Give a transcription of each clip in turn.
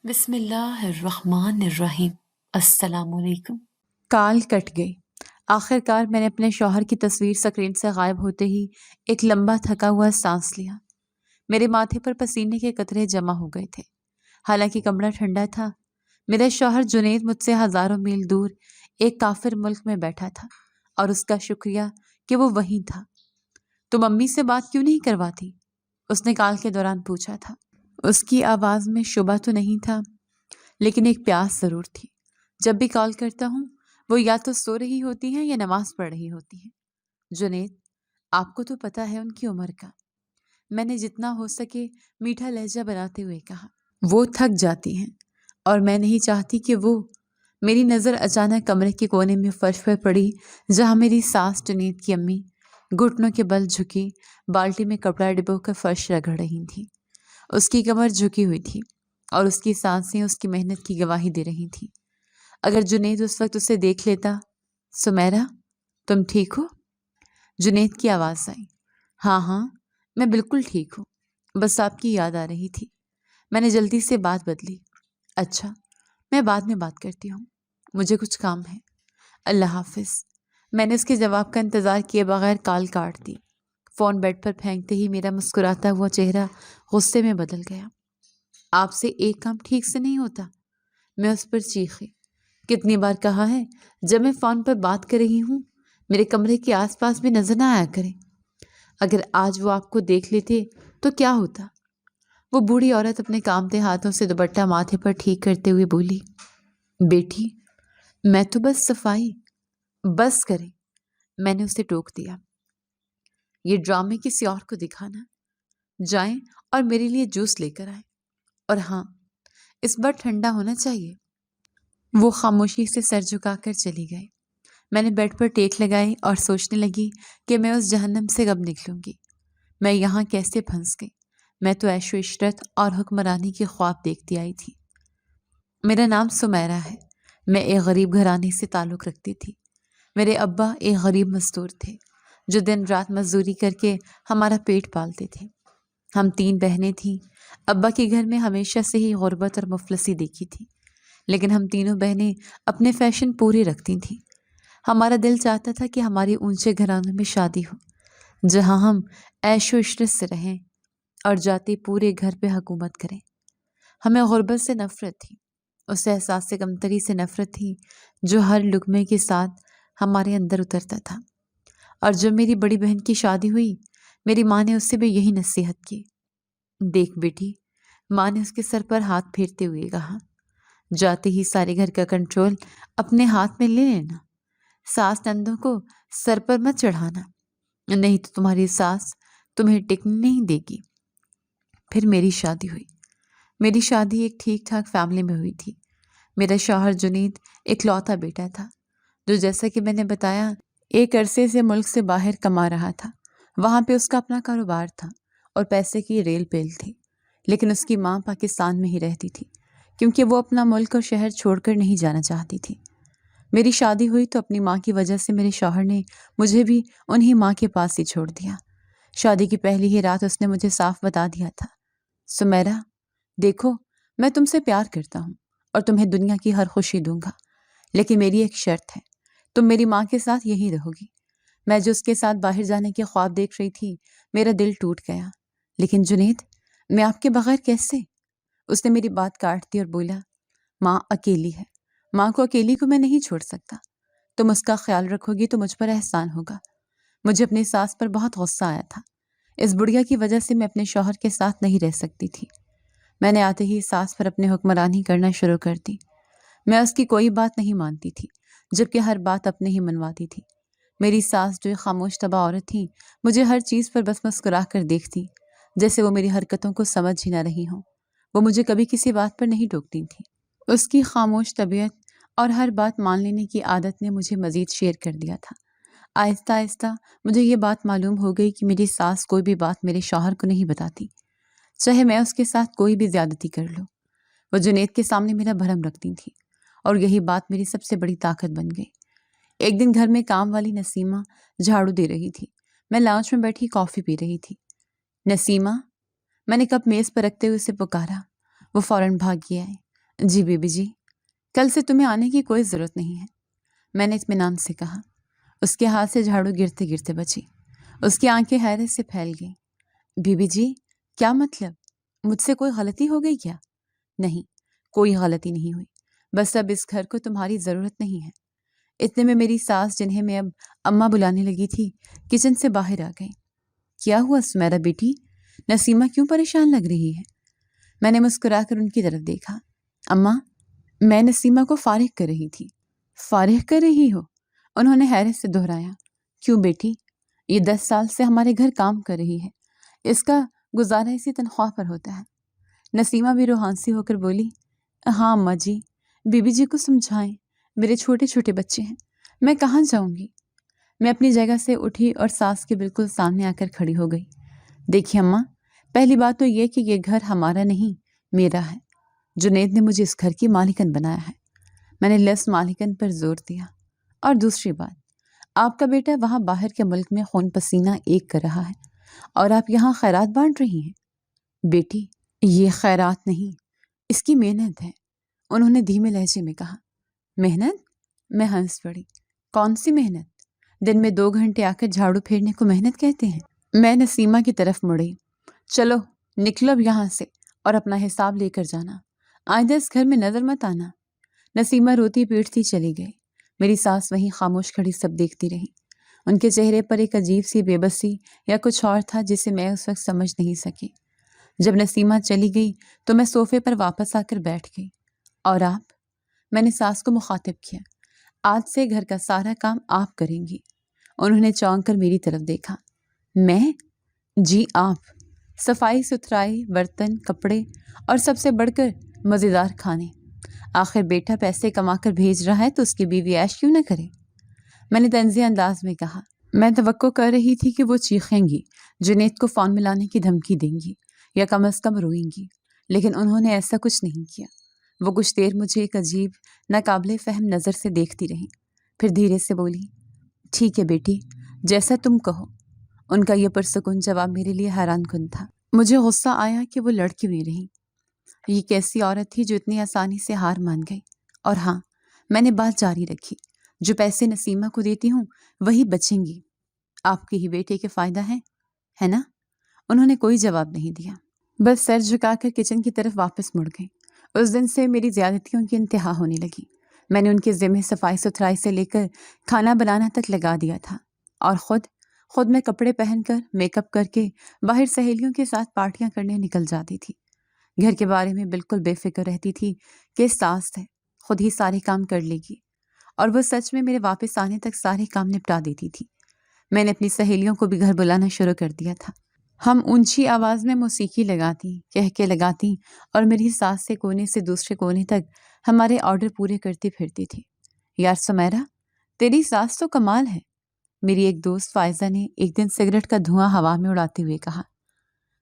بسم اللہ الرحمن الرحیم۔ السلام علیکم۔ کال کٹ گئی۔ آخر کار میں نے اپنے شوہر کی تصویر سکرین سے غائب ہوتے ہی ایک لمبا تھکا ہوا سانس لیا۔ میرے ماتھے پر پسینے کے قطرے جمع ہو گئے تھے، حالانکہ کمرہ ٹھنڈا تھا۔ میرا شوہر جنید مجھ سے ہزاروں میل دور ایک کافر ملک میں بیٹھا تھا، اور اس کا شکریہ کہ وہ وہیں تھا۔ تم امی سے بات کیوں نہیں کرواتی؟ اس نے کال کے دوران پوچھا تھا۔ اس کی آواز میں شبہ تو نہیں تھا، لیکن ایک پیاس ضرور تھی۔ جب بھی کال کرتا ہوں وہ یا تو سو رہی ہوتی ہیں یا نماز پڑھ رہی ہوتی ہیں۔ جنید، آپ کو تو پتہ ہے ان کی عمر کا، میں نے جتنا ہو سکے میٹھا لہجہ بناتے ہوئے کہا۔ وہ تھک جاتی ہیں، اور میں نہیں چاہتی کہ وہ… میری نظر اچانک کمرے کے کونے میں فرش پر پڑی، جہاں میری ساس جنید کی امی گھٹنوں کے بل جھکی بالٹی میں کپڑا ڈبو کر فرش رگڑ رہی تھیں۔ اس کی کمر جھکی ہوئی تھی، اور اس کی سانسیں اس کی محنت کی گواہی دے رہی تھیں۔ اگر جنید اس وقت اسے دیکھ لیتا… سمیرہ، تم ٹھیک ہو؟ جنید کی آواز آئی۔ ہاں، میں بالکل ٹھیک ہوں، بس آپ کی یاد آ رہی تھی۔ میں نے جلدی سے بات بدلی۔ اچھا، میں بعد میں بات کرتی ہوں، مجھے کچھ کام ہے۔ اللہ حافظ۔ میں نے اس کے جواب کا انتظار کیے بغیر کال کاٹ دی۔ فون بیڈ پر پھینکتے ہی میرا مسکراتا ہوا چہرہ غصے میں بدل گیا۔ آپ سے ایک کام ٹھیک سے نہیں ہوتا؟ میں اس پر چیخی۔ کتنی بار کہا ہے جب میں فون پر بات کر رہی ہوں میرے کمرے کے آس پاس بھی نظر نہ آیا کریں۔ اگر آج وہ آپ کو دیکھ لیتے تو کیا ہوتا؟ وہ بوڑھی عورت اپنے کامتے ہاتھوں سے دوپٹہ ماتھے پر ٹھیک کرتے ہوئے بولی۔ بیٹی، میں تو بس صفائی… بس کریں، میں نے اسے ٹوک دیا۔ یہ ڈرامے کسی اور کو دکھانا۔ جائیں اور میرے لیے جوس لے کر آئیں، اور ہاں، اس بار ٹھنڈا ہونا چاہیے۔ وہ خاموشی سے سر جھکا کر چلی گئی۔ میں نے بیڈ پر ٹیک لگائی اور سوچنے لگی کہ میں اس جہنم سے کب نکلوں گی۔ میں یہاں کیسے پھنس گئی؟ میں تو عیش و عشرت اور حکمرانی کے خواب دیکھتی آئی تھی۔ میرا نام سمیرہ ہے۔ میں ایک غریب گھرانے سے تعلق رکھتی تھی۔ میرے ابا ایک غریب مزدور تھے جو دن رات مزدوری کر کے ہمارا پیٹ پالتے تھے۔ ہم 3 بہنیں تھیں۔ ابا کے گھر میں ہمیشہ سے ہی غربت اور مفلسی دیکھی تھی، لیکن ہم تینوں بہنیں اپنے فیشن پورے رکھتی تھیں۔ ہمارا دل چاہتا تھا کہ ہماری اونچے گھرانوں میں شادی ہو، جہاں ہم عیش و عشرت سے رہیں اور جاتے پورے گھر پہ حکومت کریں۔ ہمیں غربت سے نفرت تھی، اس احساس کمتری سے نفرت تھی جو ہر لقمے کے ساتھ ہمارے اندر اترتا تھا۔ اور جب میری بڑی بہن کی شادی ہوئی، میری ماں نے اس سے بھی یہی نصیحت کی۔ دیکھ بیٹی، ماں نے اس کے سر پر ہاتھ پھیرتے ہوئے کہا، جاتے ہی سارے گھر کا کنٹرول اپنے ہاتھ میں لے لینا۔ ساس نندوں کو سر پر مت چڑھانا، نہیں تو تمہاری ساس تمہیں ٹکنے نہیں دے گی۔ پھر میری شادی ہوئی۔ میری شادی ایک ٹھیک ٹھاک فیملی میں ہوئی تھی۔ میرا شوہر جنید اکلوتا بیٹا تھا، جو جیسا کہ میں نے بتایا ایک عرصے سے ملک سے باہر کما رہا تھا۔ وہاں پہ اس کا اپنا کاروبار تھا اور پیسے کی ریل پیل تھی، لیکن اس کی ماں پاکستان میں ہی رہتی تھی، کیونکہ وہ اپنا ملک اور شہر چھوڑ کر نہیں جانا چاہتی تھی۔ میری شادی ہوئی تو اپنی ماں کی وجہ سے میرے شوہر نے مجھے بھی انہی ماں کے پاس ہی چھوڑ دیا۔ شادی کی پہلی ہی رات اس نے مجھے صاف بتا دیا تھا، سمیرہ دیکھو، میں تم سے پیار کرتا ہوں اور تمہیں دنیا کی ہر خوشی دوں گا، لیکن میری ایک شرط ہے، تم میری ماں کے ساتھ یہیں رہو گی۔ میں جو اس کے ساتھ باہر جانے کے خواب دیکھ رہی تھی، میرا دل ٹوٹ گیا۔ لیکن جنید، میں آپ کے بغیر کیسے؟ اس نے میری بات کاٹ دی اور بولا، ماں اکیلی ہے، ماں کو اکیلی کو میں نہیں چھوڑ سکتا۔ تم اس کا خیال رکھو گی تو مجھ پر احسان ہوگا۔ مجھے اپنی ساس پر بہت غصہ آیا تھا۔ اس بڑھیا کی وجہ سے میں اپنے شوہر کے ساتھ نہیں رہ سکتی تھی۔ میں نے آتے ہی ساس پر اپنے حکمرانی کرنا شروع کر دی۔ میں اس کی کوئی بات نہیں مانتی تھی، جبکہ ہر بات اپنے ہی منواتی تھی۔ میری ساس جو ایک خاموش طبع عورت تھی، مجھے ہر چیز پر بس مسکرا کر دیکھتی، جیسے وہ میری حرکتوں کو سمجھ ہی نہ رہی ہوں۔ وہ مجھے کبھی کسی بات پر نہیں ٹوکتی تھی۔ اس کی خاموش طبیعت اور ہر بات مان لینے کی عادت نے مجھے مزید شیئر کر دیا تھا۔ آہستہ آہستہ مجھے یہ بات معلوم ہو گئی کہ میری ساس کوئی بھی بات میرے شوہر کو نہیں بتاتی، چاہے میں اس کے ساتھ کوئی بھی زیادتی کر لوں۔ وہ جنید کے سامنے میرا بھرم رکھتی تھی، اور یہی بات میری سب سے بڑی طاقت بن گئی۔ ایک دن گھر میں کام والی نسیمہ جھاڑو دے رہی تھی۔ میں لاؤنج میں بیٹھی کافی پی رہی تھی۔ نسیمہ، میں نے کپ میز پر رکھتے ہوئے اسے پکارا۔ وہ فوراً بھاگی آئی۔ جی بیبی جی، کل سے تمہیں آنے کی کوئی ضرورت نہیں ہے، میں نے اطمینان سے کہا۔ اس کے ہاتھ سے جھاڑو گرتے گرتے بچی۔ اس کی آنکھیں حیرت سے پھیل گئیں۔ بیبی جی، کیا مطلب؟ مجھ سے کوئی غلطی ہو گئی کیا؟ نہیں، کوئی غلطی نہیں ہوئی، بس اب اس گھر کو تمہاری ضرورت نہیں ہے۔ اتنے میں میری ساس، جنہیں میں اب اماں بلانے لگی تھی، کچن سے باہر آ گئی۔ کیا ہوا سمیرا بیٹی؟ نسیمہ کیوں پریشان لگ رہی ہے؟ میں نے مسکرا کر ان کی طرف دیکھا۔ اماں، میں نسیمہ کو فارغ کر رہی تھی۔ فارغ کر رہی ہو؟ انہوں نے حیرت سے دہرایا۔ کیوں بیٹی؟ یہ 10 سال سے ہمارے گھر کام کر رہی ہے، اس کا گزارا اسی تنخواہ پر ہوتا ہے۔ نسیمہ بھی روحانسی ہو کر بولی، ہاں اماں جی، بیبی جی کو سمجھائیں، میرے چھوٹے چھوٹے بچے ہیں، میں کہاں جاؤں گی؟ میں اپنی جگہ سے اٹھی اور ساس کے بالکل سامنے آ کر کھڑی ہو گئی۔ دیکھیے اماں، پہلی بات تو یہ کہ یہ گھر ہمارا نہیں، میرا ہے۔ جنید نے مجھے اس گھر کی مالکن بنایا ہے۔ میں نے لفظ مالکن پر زور دیا۔ اور دوسری بات، آپ کا بیٹا وہاں باہر کے ملک میں خون پسینہ ایک کر رہا ہے اور آپ یہاں خیرات بانٹ رہی ہیں۔ بیٹی، یہ خیرات نہیں، اس کی محنت ہے، انہوں نے دھیمے لہجے میں کہا۔ محنت؟ میں ہنس پڑی۔ کون سی محنت؟ دن میں 2 گھنٹے آ کر جھاڑو پھیرنے کو محنت کہتے ہیں؟ میں نسیمہ کی طرف مڑی۔ چلو نکلو اب یہاں سے اور اپنا حساب لے کر جانا، آئندہ اس گھر میں نظر مت آنا۔ نسیمہ روتی پیٹتی چلی گئی۔ میری ساس وہیں خاموش کھڑی سب دیکھتی رہی۔ ان کے چہرے پر ایک عجیب سی بے بسی یا کچھ اور تھا جسے میں اس وقت سمجھ نہیں سکی۔ جب نسیمہ چلی گئی تو میں صوفے پر واپس آ کر بیٹھ گئی۔ اور آپ؟ میں نے ساس کو مخاطب کیا۔ آج سے گھر کا سارا کام آپ کریں گی۔ انہوں نے چونک کر میری طرف دیکھا۔ میں؟ جی آپ۔ صفائی ستھرائی، برتن، کپڑے اور سب سے بڑھ کر مزیدار کھانے۔ آخر بیٹا پیسے کما کر بھیج رہا ہے تو اس کی بیوی عیش کیوں نہ کرے؟ میں نے طنزیہ انداز میں کہا۔ میں توقع کر رہی تھی کہ وہ چیخیں گی، جنید کو فون ملانے کی دھمکی دیں گی یا کم از کم روئیں گی، لیکن انہوں نے ایسا کچھ نہیں کیا۔ وہ کچھ دیر مجھے ایک عجیب، ناقابل فہم نظر سے دیکھتی رہی، پھر دھیرے سے بولی، ٹھیک ہے بیٹی، جیسا تم کہو۔ ان کا یہ پرسکون جواب میرے لیے حیران کن تھا۔ مجھے غصہ آیا کہ وہ لڑکی ہوئی رہی۔ یہ کیسی عورت تھی جو اتنی آسانی سے ہار مان گئی؟ اور ہاں، میں نے بات جاری رکھی، جو پیسے نسیمہ کو دیتی ہوں وہی بچیں گی، آپ کے ہی بیٹے کے فائدہ ہے نا؟ انہوں نے کوئی جواب نہیں دیا، بس سر جھکا کر کچن کی طرف واپس مڑ گئی۔ اس دن سے میری زیادتیوں کی انتہا ہونے لگی۔ میں نے ان کے ذمہ صفائی ستھرائی سے لے کر کھانا بنانا تک لگا دیا تھا، اور خود میں کپڑے پہن کر، میک اپ کر کے باہر سہیلیوں کے ساتھ پارٹیاں کرنے نکل جاتی تھی۔ گھر کے بارے میں بالکل بے فکر رہتی تھی کہ ساس ہے، خود ہی سارے کام کر لے گی، اور وہ سچ میں میرے واپس آنے تک سارے کام نپٹا دیتی تھی۔ میں نے اپنی سہیلیوں کو بھی گھر بلانا شروع کر دیا تھا۔ ہم اونچی آواز میں موسیقی لگاتی، کہہ کے لگاتی، اور میری ساس سے کونے سے دوسرے کونے تک ہمارے آرڈر پورے کرتی پھرتی تھی۔ یار سمیرا، تیری ساس تو کمال ہے، میری ایک دوست فائزہ نے ایک دن سگریٹ کا دھواں ہوا میں اڑاتے ہوئے کہا۔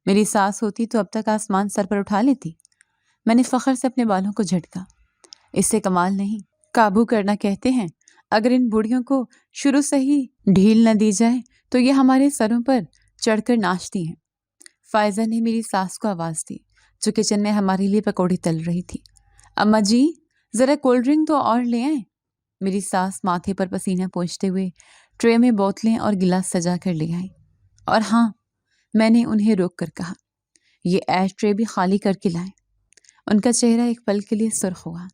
میری ساس ہوتی تو اب تک آسمان سر پر اٹھا لیتی۔ میں نے فخر سے اپنے بالوں کو جھٹکا۔ اس سے کمال نہیں، قابو کرنا کہتے ہیں۔ اگر ان بوڑھیوں کو شروع سے ہی ڈھیل نہ دی جائے تو یہ ہمارے سروں پر چڑھ کر ناچتی ہیں۔ فائزہ نے میری ساس کو آواز دی، جو کچن میں ہمارے لیے پکوڑی تل رہی تھی۔ اماں جی، ذرا کولڈ ڈرنک تو اور لے آئیں۔ میری ساس ماتھے پر پسینہ پوچھتے ہوئے ٹرے میں بوتلیں اور گلاس سجا کر لے آئی۔ اور ہاں، میں نے انہیں روک کر کہا، یہ ایش ٹرے بھی خالی کر کے لائیں۔ ان کا چہرہ ایک پل کے لیے سرخ ہوا،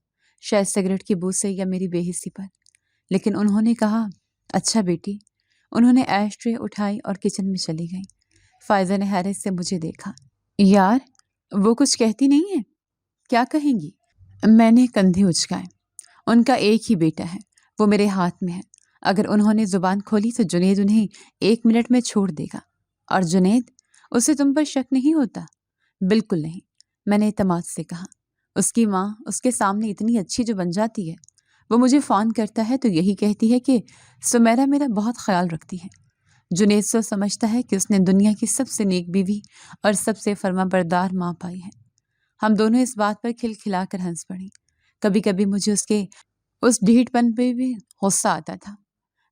شاید سگریٹ کی بو سے یا میری بے حسی پر، لیکن انہوں نے کہا، اچھا بیٹی۔ انہوں نے ایش ٹرے اٹھائی اور کچن میں چلی گئی۔ فائزہ نے حیرت سے مجھے دیکھا۔ یار، وہ کچھ کہتی نہیں ہے؟ کیا کہیں گی؟ میں نے کندھے اچکائے۔ ان کا ایک ہی بیٹا ہے، وہ میرے ہاتھ میں ہے۔ اگر انہوں نے زبان کھولی تو جنید انہیں 1 منٹ میں چھوڑ دے گا۔ اور جنید، اسے تم پر شک نہیں ہوتا؟ بالکل نہیں، میں نے اعتماد سے کہا۔ اس کی ماں اس کے سامنے اتنی اچھی جو بن جاتی ہے، وہ مجھے فون کرتا ہے تو یہی کہتی ہے کہ سمیرا میرا بہت خیال رکھتی ہے۔ جنید سو سمجھتا ہے کہ اس نے دنیا کی سب سے نیک بیوی اور سب سے فرما بردار ماں پائی ہے۔ ہم دونوں اس بات پر کھلکھلا کر ہنس پڑیں۔ کبھی کبھی مجھے اس ڈھیٹ پن پہ بھی غصہ آتا تھا۔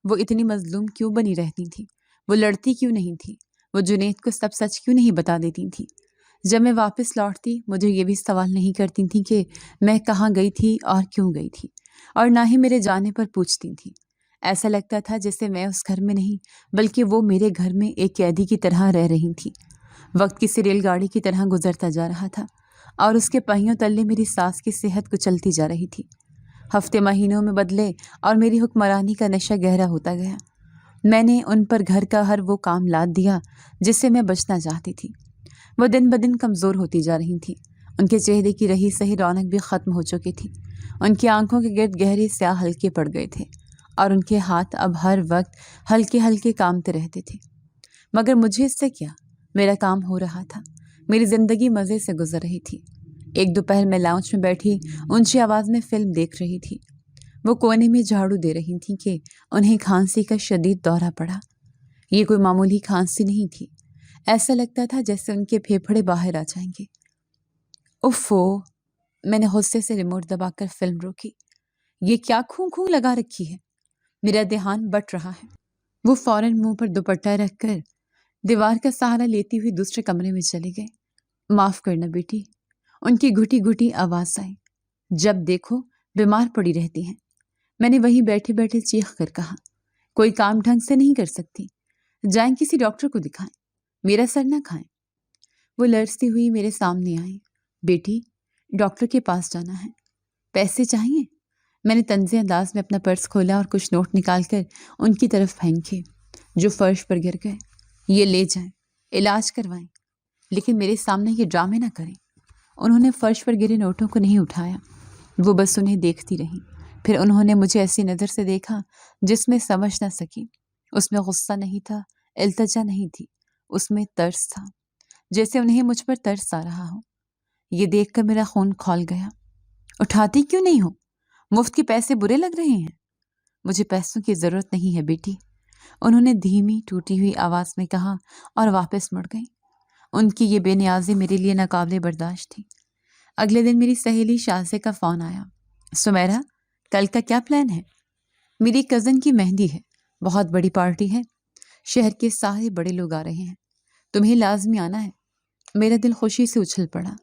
وہ اتنی مظلوم کیوں بنی رہتی تھی؟ وہ لڑتی کیوں نہیں تھی؟ وہ جنید کو سب سچ کیوں نہیں بتا دیتی تھی؟ جب میں واپس لوٹتی مجھے یہ بھی سوال نہیں کرتی تھیں کہ میں کہاں گئی تھی اور کیوں گئی تھی، اور نہ ہی میرے جانے پر پوچھتی تھیں۔ ایسا لگتا تھا جیسے میں اس گھر میں نہیں بلکہ وہ میرے گھر میں ایک قیدی کی طرح رہ رہی تھی۔ وقت کسی ریل گاڑی کی طرح گزرتا جا رہا تھا اور اس کے پہیوں تلے میری سانس کی صحت کچلتی جا رہی تھی۔ ہفتے مہینوں میں بدلے اور میری حکمرانی کا نشہ گہرا ہوتا گیا۔ میں نے ان پر گھر کا ہر وہ کام لاد دیا جس سے میں بچنا چاہتی تھی۔ وہ دن بدن کمزور ہوتی جا رہی تھیں۔ ان کے چہرے کی رہی سہی رونق بھی ختم ہو چکی تھی۔ ان کی آنکھوں کے گرد گہرے سیاہ حلقے پڑ گئے تھے اور ان کے ہاتھ اب ہر وقت ہلکے ہلکے کامتے رہتے تھے۔ مگر مجھے اس سے کیا؟ میرا کام ہو رہا تھا، میری زندگی مزے سے گزر رہی تھی۔ ایک دوپہر میں لاؤنج میں بیٹھی اونچی آواز میں فلم دیکھ رہی تھی۔ وہ کونے میں جھاڑو دے رہی تھیں کہ انہیں کھانسی کا شدید دورہ پڑا۔ یہ کوئی معمولی کھانسی نہیں تھی، ایسا لگتا تھا جیسے ان کے پھیپھڑے باہر آ جائیں گے۔ اوفو! میں نے غصے سے ریموٹ دبا کر فلم روکی۔ یہ کیا کھوں کھوں لگا رکھی ہے؟ میرا دھیان بٹ رہا ہے۔ وہ فوراً منہ پر دوپٹہ رکھ کر دیوار کا سہارا لیتی ہوئی دوسرے کمرے میں چلے گئے۔ معاف کرنا بیٹی، ان کی گھٹی گھٹی آواز آئی۔ جب دیکھو بیمار پڑی رہتی ہیں۔ میں نے وہیں بیٹھے بیٹھے چیخ کر کہا، کوئی کام ڈھنگ سے نہیں کر سکتی؟ جائیں کسی ڈاکٹر کو دکھائیں، میرا سر نہ کھائیں۔ وہ لرزتی ہوئی میرے سامنے آئی۔ بیٹی، ڈاکٹر کے پاس جانا ہے۔ پیسے چاہیے؟ میں نے طنزی انداز میں اپنا پرس کھولا اور کچھ نوٹ نکال کر ان کی طرف پھینکے جو فرش پر گر گئے۔ یہ لے جائیں، علاج کروائیں، لیکن میرے سامنے یہ ڈرامے نہ کریں۔ انہوں نے فرش پر گرے نوٹوں کو نہیں اٹھایا، وہ بس انہیں دیکھتی رہیں۔ پھر انہوں نے مجھے ایسی نظر سے دیکھا جس میں سمجھ نہ سکی۔ اس میں غصہ نہیں تھا، التجا نہیں تھی، اس میں ترس تھا، جیسے انہیں مجھ پر ترس آ رہا ہو۔ یہ دیکھ کر میرا خون کھول گیا۔ اٹھاتی کیوں نہیں ہو؟ مفت کے پیسے برے لگ رہے ہیں؟ مجھے پیسوں کی ضرورت نہیں ہے بیٹی، انہوں نے دھیمی ٹوٹی ہوئی آواز میں کہا اور واپس مڑ گئی۔ ان کی یہ بے نیازی میرے لیے ناقابل برداشت تھی۔ اگلے دن میری سہیلی شازیہ کا فون آیا۔ سمیرا، کل کا کیا پلان ہے؟ میری کزن کی مہندی ہے، بہت بڑی پارٹی ہے، شہر کے سارے بڑے لوگ آ رہے ہیں، تمہیں لازمی آنا ہے۔ میرا دل خوشی سے اچھل پڑا۔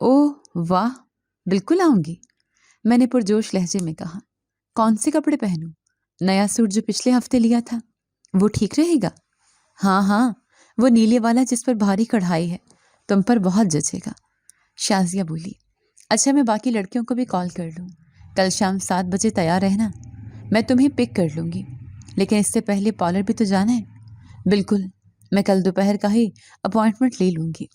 اوہ واہ، بالکل آؤں گی، میں نے پرجوش لہجے میں کہا۔ کون سے کپڑے پہنوں؟ نیا سوٹ جو پچھلے ہفتے لیا تھا وہ ٹھیک رہے گا؟ ہاں ہاں، وہ نیلے والا جس پر بھاری کڑھائی ہے، تم پر بہت جچے گا، شازیہ بولی۔ اچھا، میں باقی لڑکیوں کو بھی کال کر لوں، کل شام 7 بجے تیار رہنا، میں تمہیں پک کر لوں گی، لیکن اس سے پہلے پارلر بھی تو جانا ہے۔ بالکل، میں کل دوپہر کا ہی اپوائنٹمنٹ لے لوں گی۔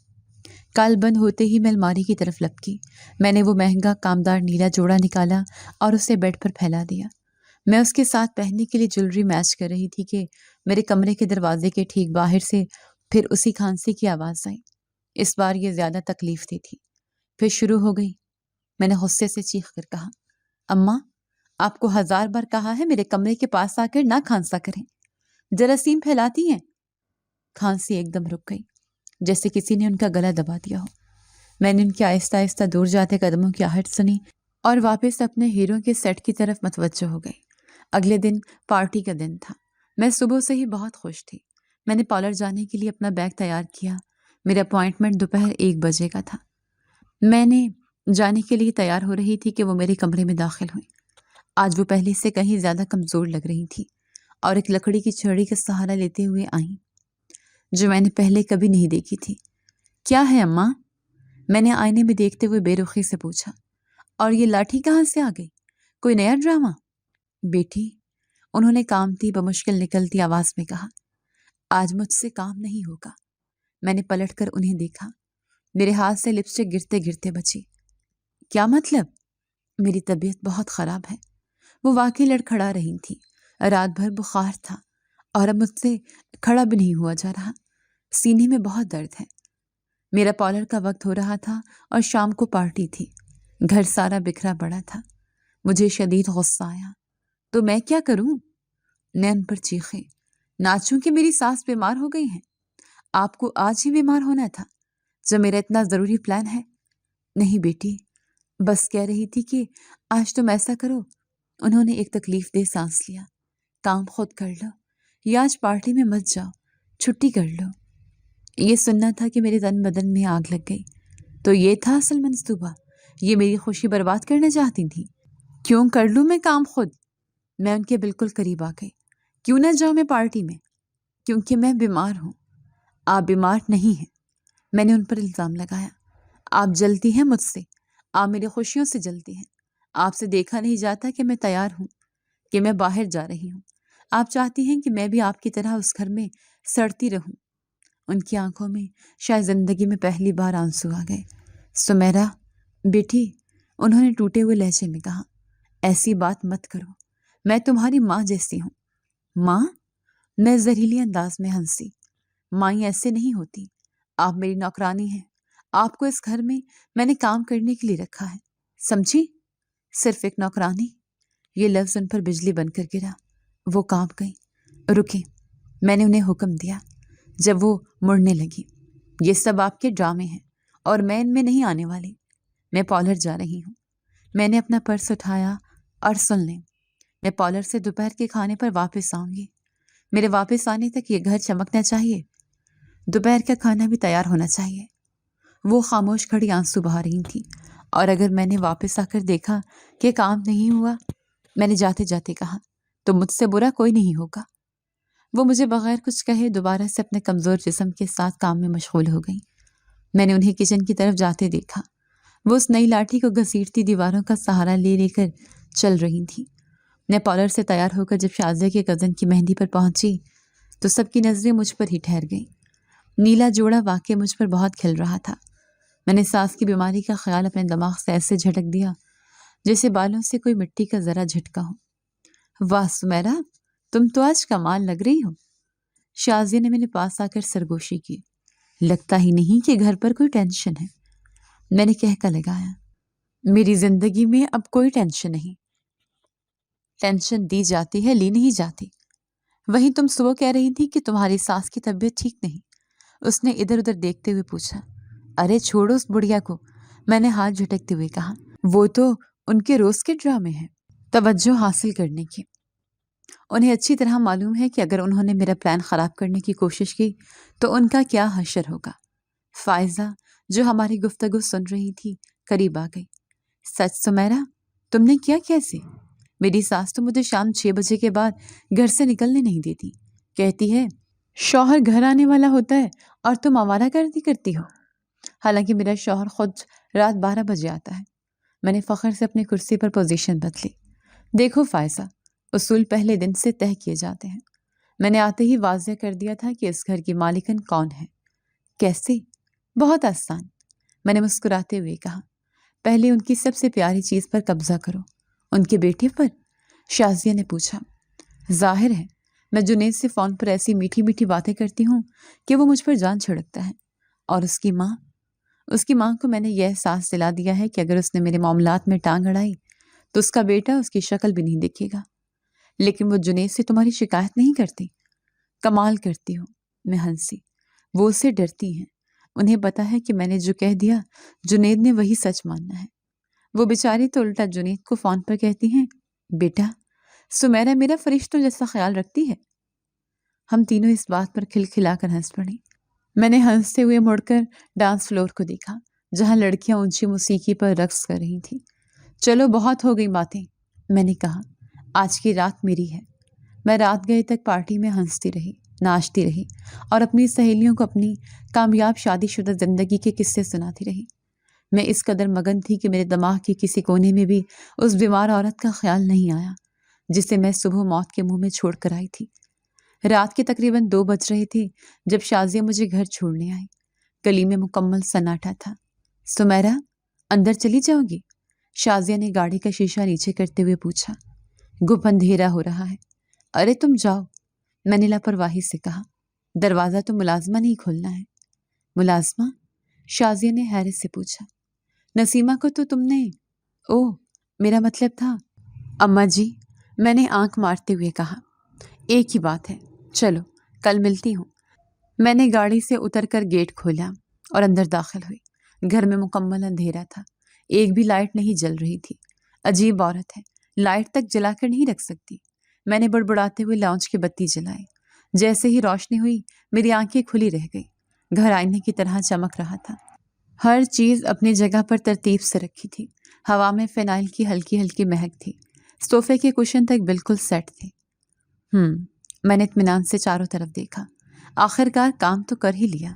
کال بند ہوتے ہی میں الماری کی طرف لپکی۔ میں نے وہ مہنگا کامدار نیلا جوڑا نکالا اور اسے بیڈ پر پھیلا دیا۔ میں اس کے ساتھ پہننے کے لیے جویلری میچ کر رہی تھی کہ میرے کمرے کے دروازے کے ٹھیک باہر سے پھر اسی کھانسی کی آواز آئی۔ اس بار یہ زیادہ تکلیف دی تھی۔ پھر شروع ہو گئی۔ میں نے غصے سے چیخ کر کہا، اماں، آپ کو 1000 بار کہا ہے میرے کمرے کے پاس آ کر نہ کھانسا کریں، جراثیم پھیلاتی ہیں۔ کھانسی ایک دم رک گئی، جیسے کسی نے ان کا گلا دبا دیا ہو۔ میں نے ان کے آہستہ آہستہ دور جاتے قدموں کی آہٹ سنی اور واپس اپنے ہیروں کے سیٹ کی طرف متوجہ ہو گئی۔ اگلے دن پارٹی کا دن تھا۔ میں صبح سے ہی بہت خوش تھی۔ میں نے پارلر جانے کے لیے اپنا بیگ تیار کیا۔ میرا اپوائنٹمنٹ دوپہر 1 بجے کا تھا۔ میں نے جانے کے لیے تیار ہو رہی تھی کہ وہ میرے کمرے میں داخل ہوئی۔ آج وہ پہلے سے کہیں زیادہ کمزور لگ رہی تھی اور ایک لکڑی کی چھڑی کا سہارا لیتے ہوئے آئیں، جو میں نے پہلے کبھی نہیں دیکھی تھی۔ کیا ہے اماں؟ میں نے آئینے میں دیکھتے ہوئے بے رخی سے پوچھا۔ اور یہ لاٹھی کہاں سے آ گئی؟ کوئی نیا ڈرامہ؟ بیٹی، انہوں نے کامتی بمشکل نکلتی آواز میں کہا، آج مجھ سے کام نہیں ہوگا۔ میں نے پلٹ کر انہیں دیکھا۔ میرے ہاتھ سے لپسٹک گرتے گرتے بچی۔ کیا مطلب؟ میری طبیعت بہت خراب ہے۔ وہ واقعی لڑکھڑا رہی تھی۔ رات بھر بخار تھا اور اب مجھ سے کھڑا بھی نہیں ہوا جا رہا۔ سینے میں بہت درد ہے۔ میرا پارلر کا وقت ہو رہا تھا اور شام کو پارٹی تھی۔ گھر سارا بکھرا پڑا تھا۔ مجھے شدید غصہ آیا۔ تو میں کیا کروں؟ میں ان پر چیخے، ناچوں کہ میری ساس بیمار ہو گئی ہیں؟ آپ کو آج ہی بیمار ہونا تھا جب میرا اتنا ضروری پلان ہے؟ نہیں بیٹی، بس کہہ رہی تھی کہ آج تم ایسا کرو۔ انہوں نے ایک تکلیف دہ سانس لیا۔ کام خود کر لو یا آج پارٹی میں مت جاؤ، چھٹی کر لو۔ یہ سننا تھا کہ میرے تن بدن میں آگ لگ گئی۔ تو یہ تھا اصل منصوبہ، یہ میری خوشی برباد کرنا چاہتی تھی۔ کیوں کر لوں میں کام خود؟ میں ان کے بالکل قریب آ گئی۔ کیوں نہ جاؤں میں پارٹی میں؟ کیونکہ میں بیمار ہوں۔ آپ بیمار نہیں ہیں، میں نے ان پر الزام لگایا۔ آپ جلتی ہیں مجھ سے، آپ میری خوشیوں سے جلتی ہیں۔ آپ سے دیکھا نہیں جاتا کہ میں تیار ہوں، کہ میں باہر جا رہی ہوں۔ آپ چاہتی ہیں کہ میں بھی آپ کی طرح اس گھر میں سڑتی رہوں۔ ان کی آنکھوں میں شاید زندگی میں پہلی بار آنسو آ گئے۔ سمیرا بیٹی، انہوں نے ٹوٹے ہوئے لہجے میں کہا، ایسی بات مت کرو، میں تمہاری ماں جیسی ہوں۔ ماں؟ میں زہریلی انداز میں ہنسی۔ مائیں ایسے نہیں ہوتی، آپ میری نوکرانی ہیں۔ آپ کو اس گھر میں نے کام کرنے کے لیے رکھا ہے، سمجھی؟ صرف ایک نوکرانی۔ یہ لفظ ان پر بجلی بن کر گرا۔ وہ کانپ گئیں۔ رکیں، میں نے انہیں حکم دیا جب وہ مڑنے لگی۔ یہ سب آپ کے ڈرامے ہیں اور میں ان میں نہیں آنے والی۔ میں پارلر جا رہی ہوں۔ میں نے اپنا پرس اٹھایا اور سن لیں، میں پارلر سے دوپہر کے کھانے پر واپس آؤں گی۔ میرے واپس آنے تک یہ گھر چمکنا چاہیے، دوپہر کا کھانا بھی تیار ہونا چاہیے۔ وہ خاموش کھڑی آنسو بہا رہی تھی، اور اگر میں نے واپس آ کر دیکھا کہ کام نہیں ہوا، میں نے جاتے جاتے کہا، تو مجھ سے برا کوئی نہیں ہوگا۔ وہ مجھے بغیر کچھ کہے دوبارہ سے اپنے کمزور جسم کے ساتھ کام میں مشغول ہو گئیں۔ میں نے انہیں کچن کی طرف جاتے دیکھا۔ وہ اس نئی لاٹھی کو گھسیٹتی دیواروں کا سہارا لے لے کر چل رہی تھی۔ میں پارلر سے تیار ہو کر جب شازیہ کے کزن کی مہندی پر پہنچی تو سب کی نظریں مجھ پر ہی ٹھہر گئیں۔ نیلا جوڑا واقعی مجھ پر بہت کھل رہا تھا۔ میں نے ساس کی بیماری کا خیال اپنے دماغ سے ایسے جھٹک دیا جیسے بالوں سے کوئی مٹی کا ذرا جھٹکا ہو۔ واہ سمیرا، تم تو آج کمال لگ رہی ہو۔ شازیہ نے میرے پاس آ کر سرگوشی کی۔ لگتا ہی نہیں کہ گھر پر کوئی ٹینشن ہے۔ میں نے کہہ کر لگایا، میری زندگی میں اب کوئی ٹینشن نہیں۔ ٹینشن دی جاتی ہے، لی نہیں جاتی۔ وہیں تم صبح کہہ رہی تھی کہ تمہاری ساس کی طبیعت ٹھیک نہیں۔ اس نے ادھر ادھر دیکھتے ہوئے پوچھا۔ ارے چھوڑو اس بڑھیا کو، میں نے ہاتھ جھٹکتے ہوئے کہا۔ وہ تو ان کے روز کے ڈرامے ہیں، توجہ حاصل کرنے کی۔ انہیں اچھی طرح معلوم ہے کہ اگر انہوں نے میرا پلان خراب کرنے کی کوشش کی تو ان کا کیا حشر ہوگا۔ فائزہ جو ہماری گفتگو سن رہی تھی قریب آ گئی۔ سچ سمیرا، تم نے کیا کیسے؟ میری ساس تو مجھے شام 6 بجے کے بعد گھر سے نکلنے نہیں دیتی۔ کہتی ہے شوہر گھر آنے والا ہوتا ہے اور تم آوارہ گردی کرتی ہو۔ حالانکہ میرا شوہر خود رات 12 بجے آتا ہے۔ میں نے فخر سے اپنی کرسی پر پوزیشن بدلی۔ دیکھو فائزہ، اصول پہلے دن سے طے کیے جاتے ہیں۔ میں نے آتے ہی واضح کر دیا تھا کہ اس گھر کی مالکن کون ہے۔ کیسے؟ بہت آسان، میں نے مسکراتے ہوئے کہا۔ پہلے ان کی سب سے پیاری چیز پر قبضہ کرو۔ ان کے بیٹے پر؟ شازیہ نے پوچھا۔ ظاہر ہے، میں جنید سے فون پر ایسی میٹھی میٹھی باتیں کرتی ہوں کہ وہ مجھ پر جان چھڑکتا ہے۔ اور اس کی ماں کو میں نے یہ احساس دلا دیا ہے کہ اگر اس نے میرے معاملات میں ٹانگ اڑائی تو اس کا بیٹا اس کی شکل بھی نہیں دیکھے گا۔ لیکن وہ جنید سے تمہاری شکایت نہیں کرتی؟ کمال کرتی ہو، میں ہنسی۔ وہ اس سے ڈرتی ہیں، انہیں پتا ہے کہ میں نے جو کہہ دیا جنید نے وہی سچ ماننا ہے۔ وہ بیچاری تو الٹا جنید کو فون پر کہتی ہیں، بیٹا سمیرا میرا فرشتوں جیسا خیال رکھتی ہے۔ ہم تینوں اس بات پر کھلکھلا کر ہنس پڑیں۔ میں نے ہنستے ہوئے مڑ کر ڈانس فلور کو دیکھا جہاں لڑکیاں اونچی موسیقی پر رقص کر رہی تھیں۔ چلو بہت ہو گئی باتیں، میں نے کہا، آج کی رات میری ہے۔ میں رات گئے تک پارٹی میں ہنستی رہی، ناچتی رہی اور اپنی سہیلیوں کو اپنی کامیاب شادی شدہ زندگی کے قصے سناتی رہی۔ میں اس قدر مگن تھی کہ میرے دماغ کے کسی کونے میں بھی اس بیمار عورت کا خیال نہیں آیا جسے میں صبح موت کے منہ میں چھوڑ کر آئی تھی۔ رات کے تقریباً 2 بج رہے تھے جب شازیہ مجھے گھر چھوڑنے آئی۔ گلی میں مکمل سناٹا تھا۔ سمیرا، اندر چلی جاؤ گی؟ شازیہ نے گاڑی کا شیشہ نیچے کرتے ہوئے پوچھا۔ گپ اندھیرا ہو رہا ہے۔ ارے تم جاؤ، میں نے لاپرواہی سے کہا۔ دروازہ تو ملازمہ نہیں کھولنا ہے۔ ملازمہ؟ شازیہ نے حیرت سے پوچھا۔ نسیمہ کو تو تم نے… اوہ، میرا مطلب تھا… اماں جی، میں نے آنکھ مارتے ہوئے کہا۔ ایک ہی بات ہے، چلو کل ملتی ہوں۔ میں نے گاڑی سے اتر کر گیٹ کھولا اور اندر داخل ہوئی۔ گھر میں مکمل اندھیرا تھا، ایک بھی لائٹ نہیں جل رہی تھی۔ عجیب عورت ہے، لائٹ تک جلا کر نہیں رکھ سکتی۔ میں نے بڑبڑاتے ہوئے لاؤنج کی بتی جلائی۔ جیسے ہی روشنی ہوئی میری آنکھیں کھلی رہ گئی۔ گھر آئینے کی طرح چمک رہا تھا۔ ہر چیز اپنی جگہ پر ترتیب سے رکھی تھی۔ ہوا میں فینائل کی ہلکی ہلکی مہک تھی۔ صوفے کے کشن تک بالکل سیٹ تھے۔ میں نے اطمینان سے چاروں طرف دیکھا۔ آخر کار کام تو کر ہی لیا۔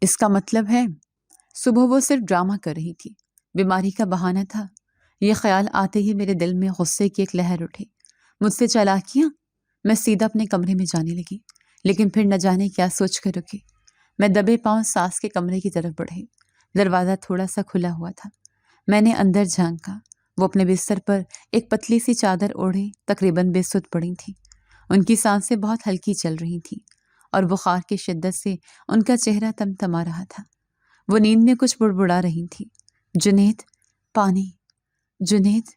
اس کا مطلب ہے صبح وہ صرف ڈرامہ کر رہی تھی، بیماری کا بہانہ تھا۔ یہ خیال آتے ہی میرے دل میں غصے کی ایک لہر اٹھی۔ مجھ سے چالاکیاں؟ میں سیدھا اپنے کمرے میں جانے لگی، لیکن پھر نہ جانے کیا سوچ کر رکی۔ میں دبے پاؤں ساس کے کمرے کی طرف بڑھی۔ دروازہ تھوڑا سا کھلا ہوا تھا۔ میں نے اندر جھانکا۔ وہ اپنے بستر پر ایک پتلی سی چادر اوڑھے تقریباً بے سدھ پڑی تھیں۔ ان کی سانسیں بہت ہلکی چل رہی تھیں اور بخار کی شدت سے ان کا چہرہ تمتما رہا تھا۔ وہ نیند میں کچھ بڑبڑا رہی تھیں۔ جنید، پانی، جنید۔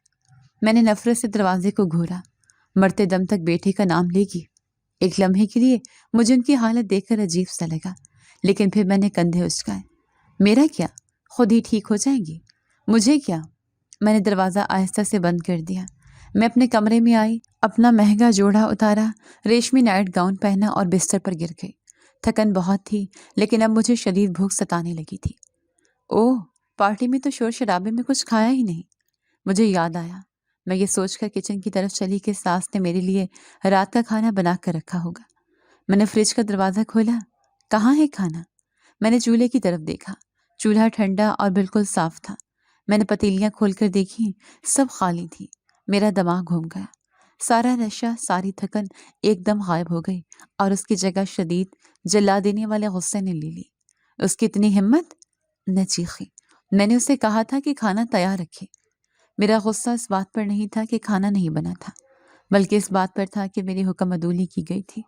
میں نے نفرت سے دروازے کو گھورا۔ مرتے دم تک بیٹے کا نام لے گی؟ ایک لمحے کے لیے مجھے ان کی حالت دیکھ کر عجیب سا لگا، لیکن پھر میں نے کندھے اچکائے۔ میرا کیا؟ خود ہی ٹھیک ہو جائیں گی، مجھے کیا؟ میں نے دروازہ آہستہ سے بند کر دیا۔ میں اپنے کمرے میں آئی، اپنا مہنگا جوڑا اتارا، ریشمی نائٹ گاؤن پہنا اور بستر پر گر گئی۔ تھکن بہت تھی، لیکن اب مجھے شدید بھوک ستانے لگی تھی۔ اوہ، پارٹی میں تو شور شرابے میں کچھ کھایا ہی نہیں۔ مجھے یاد آیا، میں یہ سوچ کر کچن کی طرف چلی کہ ساس نے میرے لیے رات کا کھانا بنا کر رکھا ہوگا۔ میں نے فریج کا دروازہ کھولا۔ کہاں ہے کھانا؟ میں نے چولہے کی طرف دیکھا۔ چولہا ٹھنڈا اور بالکل صاف تھا۔ میں نے پتیلیاں کھول کر دیکھی، سب خالی تھی۔ میرا دماغ گھوم گیا۔ سارا نشہ، ساری تھکن ایک دم غائب ہو گئی اور اس کی جگہ شدید جلا دینے والے غصے نے لے لی۔ اس کی اتنی ہمت! میں چیخی۔ میں نے اسے کہا تھا کہ کھانا تیار رکھے۔ میرا غصہ اس بات پر نہیں تھا کہ کھانا نہیں بنا تھا، بلکہ اس بات پر تھا کہ میری حکم عدولی کی گئی تھی۔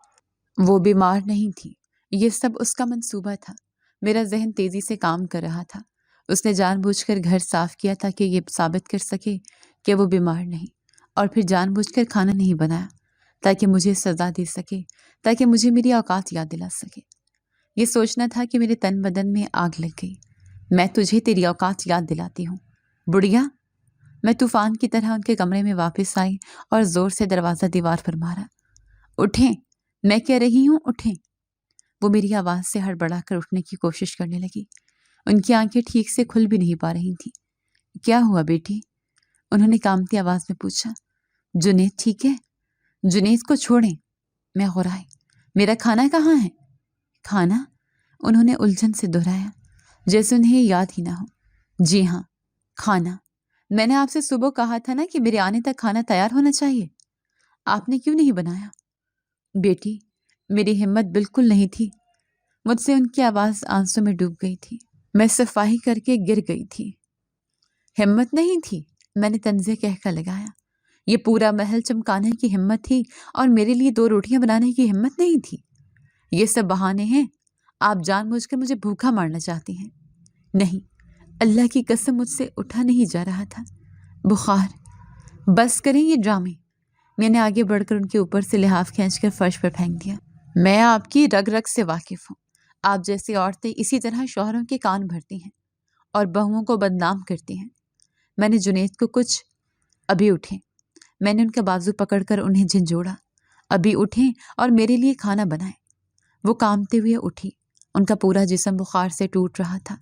وہ بیمار نہیں تھی، یہ سب اس کا منصوبہ تھا۔ میرا ذہن تیزی سے کام کر رہا تھا۔ اس نے جان بوجھ کر گھر صاف کیا تھا کہ یہ ثابت کر سکے کہ وہ بیمار نہیں، اور پھر جان بوجھ کر کھانا نہیں بنایا تاکہ مجھے سزا دے سکے، تاکہ مجھے میری اوقات یاد دلا سکے۔ یہ سوچنا تھا کہ میرے تن بدن میں آگ لگ گئی۔ میں تجھے تیری اوقات یاد دلاتی ہوں، بڑھیا۔ میں طوفان کی طرح ان کے کمرے میں واپس آئی اور زور سے دروازہ دیوار پر مارا۔ اٹھیں، میں کہہ رہی ہوں، اٹھیں۔ وہ میری آواز سے ہڑبڑا کر اٹھنے کی کوشش کرنے لگی۔ ان کی آنکھیں ٹھیک سے کھل بھی نہیں پا رہی تھیں۔ کیا ہوا بیٹی؟ انہوں نے کامتی آواز میں پوچھا۔ جنید ٹھیک ہے؟ جنید کو چھوڑیں۔ میں غرائی۔ میرا کھانا کہاں ہے؟ کھانا؟ انہوں نے الجھن سے دہرایا، جیسے انہیں یاد ہی نہ ہو۔ جی ہاں، کھانا۔ میں نے آپ سے صبح کہا تھا نا کہ میرے آنے تک کھانا تیار ہونا چاہیے۔ آپ نے کیوں نہیں بنایا؟ بیٹی، میری ہمت بالکل نہیں تھی۔ مجھ سے ان کی آواز آنسوں میں ڈوب گئی تھی۔ میں صفائی کر کے گر گئی تھی۔ ہمت نہیں تھی؟ میں نے طنزے کہہ کر لگایا۔ یہ پورا محل چمکانے کی ہمت تھی اور میرے لیے 2 روٹیاں بنانے کی ہمت نہیں تھی؟ یہ سب بہانے ہیں۔ آپ جان بوجھ کر مجھے بھوکا مارنا چاہتی ہیں۔ نہیں، اللہ کی قسم مجھ سے اٹھا نہیں جا رہا تھا۔ بخار۔ بس کریں یہ ڈرامے۔ میں نے آگے بڑھ کر ان کے اوپر سے لحاف کھینچ کر فرش پر پھینک دیا۔ میں آپ کی رگ رگ سے واقف ہوں۔ آپ جیسی عورتیں اسی طرح شوہروں کے کان بھرتی ہیں اور بہوؤں کو بدنام کرتی ہیں۔ میں نے جنید کو کچھ ابھی اٹھیں۔ میں نے ان کا بازو پکڑ کر انہیں جھنجھوڑا۔ ابھی اٹھیں اور میرے لیے کھانا بنائیں۔ وہ کانپتے ہوئے اٹھی۔ ان کا پورا جسم بخار سے ٹوٹ رہا تھا،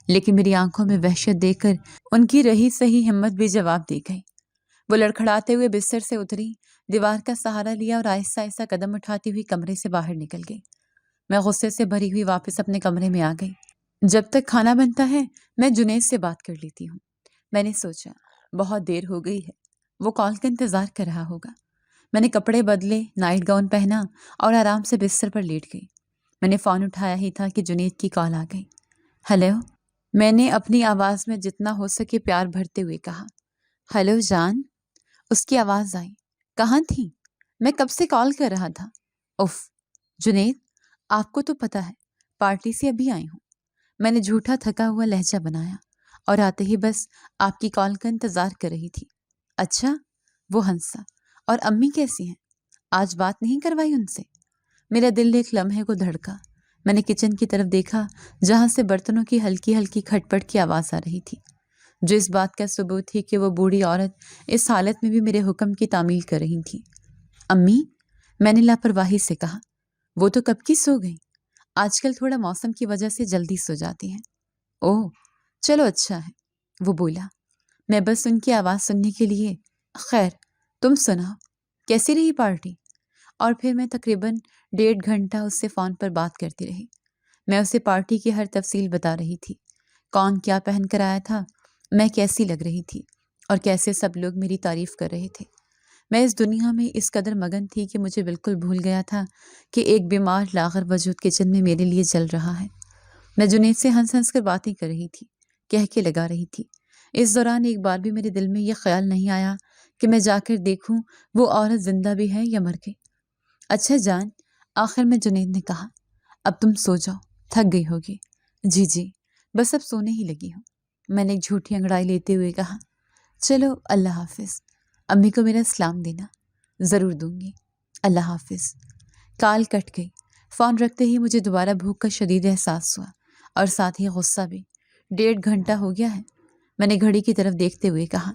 لیکن میری آنکھوں میں وحشت دیکھ کر ان کی رہی صحیح ہمت بھی جواب دے گئی۔ وہ لڑکھڑاتے ہوئے بستر سے اتری، دیوار کا سہارا لیا اور آہستہ آہستہ قدم اٹھاتی ہوئی کمرے سے باہر نکل گئی۔ میں غصے سے بھری ہوئی واپس اپنے کمرے میں آ گئی۔ جب تک کھانا بنتا ہے میں جنید سے بات کر لیتی ہوں۔ میں نے سوچا بہت دیر ہو گئی ہے، وہ کال کا انتظار کر رہا ہوگا۔ میں نے کپڑے بدلے، نائٹ گاؤن پہنا اور آرام سے بستر پر لیٹ گئی۔ میں نے فون اٹھایا ہی تھا کہ جنید کی کال آ گئی۔ ہیلو، میں نے اپنی آواز میں جتنا ہو سکے پیار بھرتے ہوئے کہا۔ ہیلو جان۔ اس کی آواز آئی۔ کہاں تھی؟ میں کب سے کال کر رہا تھا۔ اف، جنید، آپ کو تو پتہ ہے پارٹی سے ابھی آئی ہوں۔ میں نے جھوٹا تھکا ہوا لہجہ بنایا اور آتے ہی بس آپ کی کال کا انتظار کر رہی تھی۔ اچھا، وہ ہنسا۔ اور امی کیسی ہیں؟ آج بات نہیں کروائی ان سے؟ میرا دل ایک لمحے کو دھڑکا۔ میں نے کچن کی طرف دیکھا جہاں سے برتنوں کی ہلکی ہلکی کھٹ پٹ کی آواز آ رہی تھی، جو اس بات کا ثبوت تھی کہ وہ بوڑھی عورت اس حالت میں بھی میرے حکم کی تعمیل کر رہی تھی۔ امی، میں نے لاپرواہی سے کہا، وہ تو کب کی سو گئی، آج کل تھوڑا موسم کی وجہ سے جلدی سو جاتی ہیں۔ اوہ چلو اچھا ہے، وہ بولا۔ میں بس ان کی آواز سننے کے لیے، خیر تم سناؤ کیسی رہی پارٹی؟ اور پھر میں تقریباً 1.5 گھنٹہ اس سے فون پر بات کرتی رہی۔ میں اسے پارٹی کی ہر تفصیل بتا رہی تھی، کون کیا پہن کر آیا تھا، میں کیسی لگ رہی تھی، اور کیسے سب لوگ میری تعریف کر رہے تھے۔ میں اس دنیا میں اس قدر مگن تھی کہ مجھے بالکل بھول گیا تھا کہ ایک بیمار لاغر وجود کچن میں میرے لیے جل رہا ہے۔ میں جنید سے ہنس ہنس کر باتیں کر رہی تھی، کہہ کے لگا رہی تھی۔ اس دوران ایک بار بھی میرے دل میں یہ خیال نہیں آیا کہ میں جا کر دیکھوں وہ عورت زندہ بھی ہے یا مر گئی۔ اچھا جان، آخر میں جنید نے کہا، اب تم سو جاؤ، تھک گئی ہوگی۔ جی بس اب سونے ہی لگی ہوں، میں نے ایک جھوٹی انگڑائی لیتے ہوئے کہا۔ چلو اللہ حافظ، امی کو میرا سلام دینا۔ ضرور دوں گی، اللہ حافظ۔ کال کٹ گئی۔ فون رکھتے ہی مجھے دوبارہ بھوک کا شدید احساس ہوا اور ساتھ ہی غصہ بھی۔ 1.5 گھنٹہ ہو گیا ہے، میں نے گھڑی کی طرف دیکھتے ہوئے کہا۔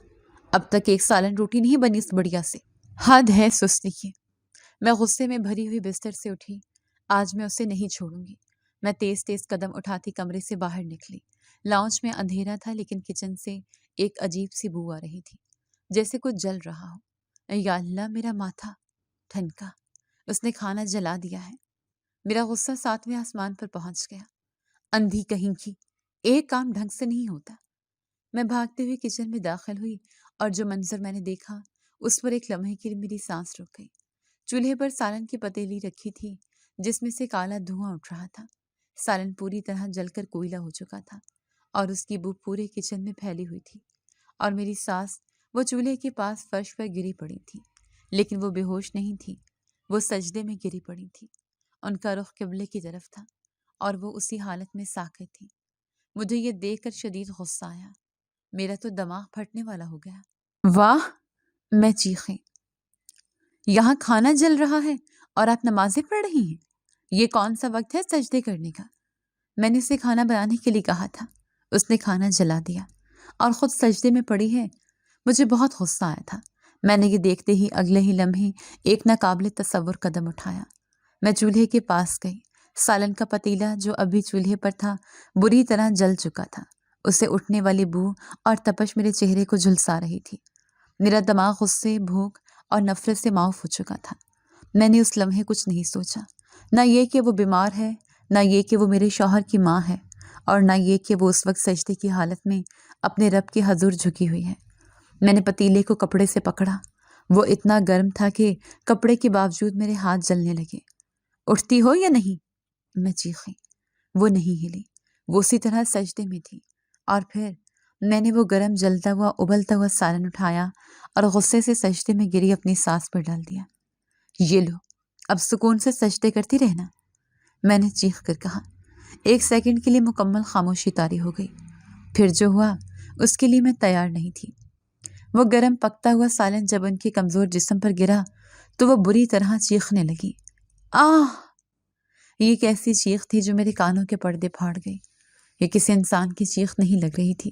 اب تک ایک سالن روٹی نہیں بنی اس بڑھیا سے، حد ہے سستی کی۔ میں غصے میں بھری ہوئی بستر سے اٹھی۔ آج میں اسے نہیں چھوڑوں گی۔ میں تیز تیز قدم اٹھاتی کمرے سے باہر نکلی۔ لاؤنج میں اندھیرا تھا لیکن کچن سے ایک عجیب سی بو آ رہی تھی، جیسے کچھ جل رہا ہو۔ یا اللہ، میرا ماتھا ٹھنکا، اس نے کھانا جلا دیا ہے۔ میرا غصہ 7ویں آسمان پر پہنچ گیا۔ اندھی کہیں کی، ایک کام ڈھنگ سے نہیں ہوتا۔ میں بھاگتے ہوئے کچن میں داخل ہوئی اور جو منظر میں نے دیکھا اس پر ایک لمحے کے لیے میری سانس رک گئی۔ چولہے پر سالن کی پتیلی رکھی تھی جس میں سے کالا دھواں اٹھ رہا تھا۔ سالن پوری طرح جل کر کوئلہ ہو چکا تھا اور اس کی بو پورے کچن میں پھیلی ہوئی تھی، اور میری ساس وہ چولہے کے پاس فرش پر گری پڑی تھی، لیکن وہ بے ہوش نہیں تھی، وہ سجدے میں گری پڑی تھی۔ ان کا رخ قبلے کی طرف تھا اور وہ اسی حالت میں ساکت تھی۔ مجھے یہ دیکھ کر شدید غصہ آیا، میرا تو دماغ پھٹنے والا ہو گیا۔ واہ، میں چیخی، یہاں کھانا جل رہا ہے اور آپ نمازیں پڑھ رہی ہیں؟ یہ کون سا وقت ہے سجدے کرنے کا؟ میں نے اسے کھانا بنانے کے لیے کہا تھا، اس نے کھانا جلا دیا اور خود سجدے میں پڑی ہے۔ مجھے بہت غصہ آیا تھا۔ میں نے یہ دیکھتے ہی اگلے ہی لمحے ایک ناقابل تصور قدم اٹھایا۔ میں چولہے کے پاس گئی۔ سالن کا پتیلا جو ابھی چولہے پر تھا بری طرح جل چکا تھا، اسے اٹھنے والی بو اور تپش میرے چہرے کو جھلسا رہی تھی۔ میرا دماغ غصے، بھوک اور نفرت سے معاف ہو چکا تھا۔ میں نے اس لمحے کچھ نہیں سوچا، نہ یہ کہ وہ بیمار ہے، نہ یہ کہ وہ میرے شوہر کی ماں ہے، اور نہ یہ کہ وہ اس وقت سجدے کی حالت میں اپنے رب کے حضور جھکی ہوئی ہے۔ میں نے پتیلے کو کپڑے سے پکڑا۔ وہ اتنا گرم تھا کہ کپڑے کے باوجود میرے ہاتھ جلنے لگے۔ اٹھتی ہو یا نہیں؟ میں چیخی۔ وہ نہیں ہلی، وہ اسی طرح سجدے میں تھی۔ اور پھر میں نے وہ گرم جلتا ہوا ابلتا ہوا سالن اٹھایا اور غصے سے سجدے میں گری اپنی سانس پر ڈال دیا۔ یہ لو، اب سکون سے سجدے کرتی رہنا، میں نے چیخ کر کہا۔ 1 سیکنڈ کے لیے مکمل خاموشی طاری ہو گئی۔ پھر جو ہوا اس کے لیے میں تیار نہیں تھی۔ وہ گرم پکتا ہوا سالن جب ان کے کمزور جسم پر گرا تو وہ بری طرح چیخنے لگی۔ آہ! یہ ایک ایسی چیخ تھی جو میرے کانوں کے پردے پھاڑ گئی۔ یہ کسی انسان کی چیخ نہیں لگ رہی تھی،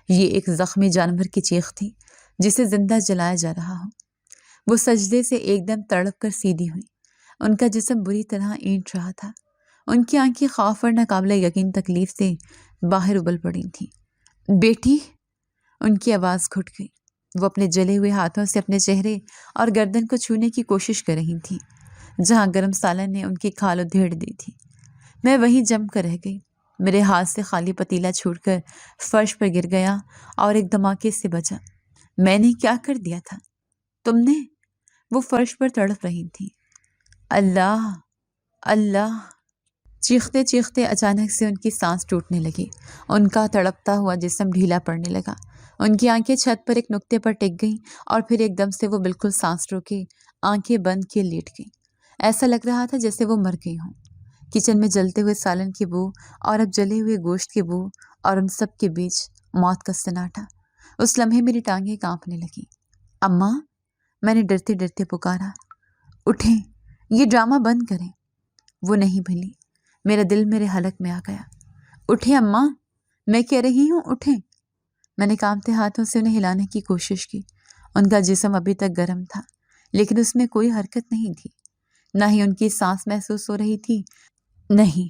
یہ ایک زخمی جانور کی چیخ تھی جسے زندہ جلایا جا رہا ہو۔ وہ سجدے سے ایک دم تڑپ کر سیدھی ہوئی۔ ان کا جسم بری طرح اینٹ رہا تھا۔ ان کی آنکھیں خوف اور ناقابل یقین تکلیف سے باہر ابل پڑی تھیں۔ بیٹی! ان کی آواز گھٹ گئی۔ وہ اپنے جلے ہوئے ہاتھوں سے اپنے چہرے اور گردن کو چھونے کی کوشش کر رہی تھیں جہاں گرم سالن نے ان کی کھال ادھیڑ دی تھی۔ میں وہیں جم کر رہ گئی۔ میرے ہاتھ سے خالی پتیلا چھوٹ کر فرش پر گر گیا اور ایک دھماکے سے بجا۔ میں نے کیا کر دیا تھا؟ تم نے؟ وہ فرش پر تڑپ رہی تھی۔ اللہ اللہ! چیختے چیختے اچانک سے ان کی سانس ٹوٹنے لگی۔ ان کا تڑپتا ہوا جسم ڈھیلا پڑنے لگا۔ ان کی آنکھیں چھت پر ایک نقطے پر ٹک گئیں اور پھر ایک دم سے وہ بالکل سانس روکے آنکھیں بند کیے لیٹ گئیں۔ ایسا لگ رہا تھا جیسے وہ مر گئی ہوں۔ کچن میں جلتے ہوئے سالن کی بو اور اب جلے ہوئے گوشت کی بو اور ان سب کے بیچ موت کا سناٹا۔ اس لمحے میری ٹانگیں کانپنے لگیں۔ اماں! میں نے ڈرتے ڈرتے پکارا۔ اٹھیں، یہ ڈرامہ بند کریں۔ وہ نہیں بھلی۔ میرا دل میرے حلق میں آ گیا۔ اٹھیں اماں، میں کہہ رہی ہوں اٹھیں۔ میں نے کانپتے ہاتھوں سے انہیں ہلانے کی کوشش کی۔ ان کا جسم ابھی تک گرم تھا لیکن اس میں کوئی حرکت نہیں تھی، نہ ہی ان کی سانس محسوس ہو رہی تھی، نہیں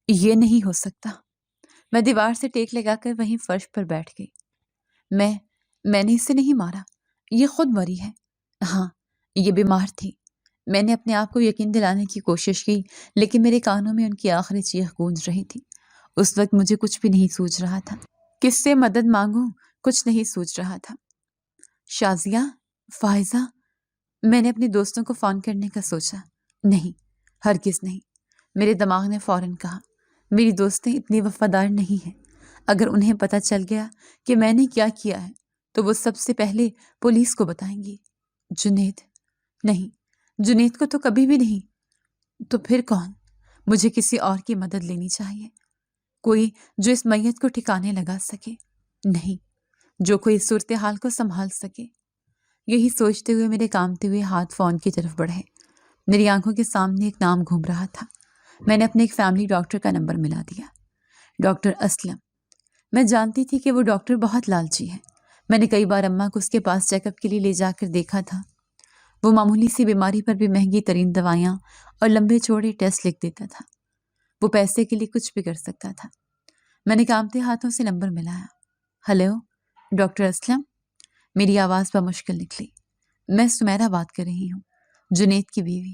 یہ نہیں ہو سکتا۔ میں دیوار سے ٹیک لگا کر وہیں فرش پر بیٹھ گئی۔ میں نے اسے نہیں مارا، یہ خود مری ہے۔ ہاں، یہ بیمار تھی۔ میں نے اپنے آپ کو یقین دلانے کی کوشش کی، لیکن میرے کانوں میں ان کی آخری چیخ گونج رہی تھی۔ اس وقت مجھے کچھ بھی نہیں سوچ رہا تھا۔ کس سے مدد مانگوں، کچھ نہیں سوچ رہا تھا۔ شازیہ، فائزہ، میں نے اپنے دوستوں کو فون کرنے کا سوچا۔ نہیں، ہرگز نہیں۔ میرے دماغ نے فوراً کہا، میری دوستیں اتنی وفادار نہیں ہیں۔ اگر انہیں پتہ چل گیا کہ میں نے کیا کیا ہے تو وہ سب سے پہلے پولیس کو بتائیں گی۔ جنید؟ نہیں، جنید کو تو کبھی بھی نہیں۔ تو پھر کون؟ مجھے کسی اور کی مدد لینی چاہیے، کوئی جو اس میت کو ٹھکانے لگا سکے۔ نہیں، جو کوئی صورتحال کو سنبھال سکے۔ یہی سوچتے ہوئے میرے کامتے ہوئے ہاتھ فون کی طرف بڑھے۔ میری آنکھوں کے سامنے ایک نام گھوم رہا تھا۔ میں نے اپنے ایک فیملی ڈاکٹر کا نمبر ملا دیا، ڈاکٹر اسلم۔ میں جانتی تھی کہ وہ ڈاکٹر بہت لالچی ہے۔ میں نے کئی بار اماں کو اس کے پاس چیک اپ کے لیے لے جا کر دیکھا تھا۔ وہ معمولی سی بیماری پر بھی مہنگی ترین دوائیاں اور لمبے چوڑے ٹیسٹ لکھ دیتا تھا۔ وہ پیسے کے لیے کچھ بھی کر سکتا تھا۔ میں نے کانپتے ہاتھوں سے نمبر ملایا۔ Hello, doctor Aslam? میری آواز بمشکل نکلی۔ میں سمیرہ بات کر رہی ہوں، جنید کی بیوی۔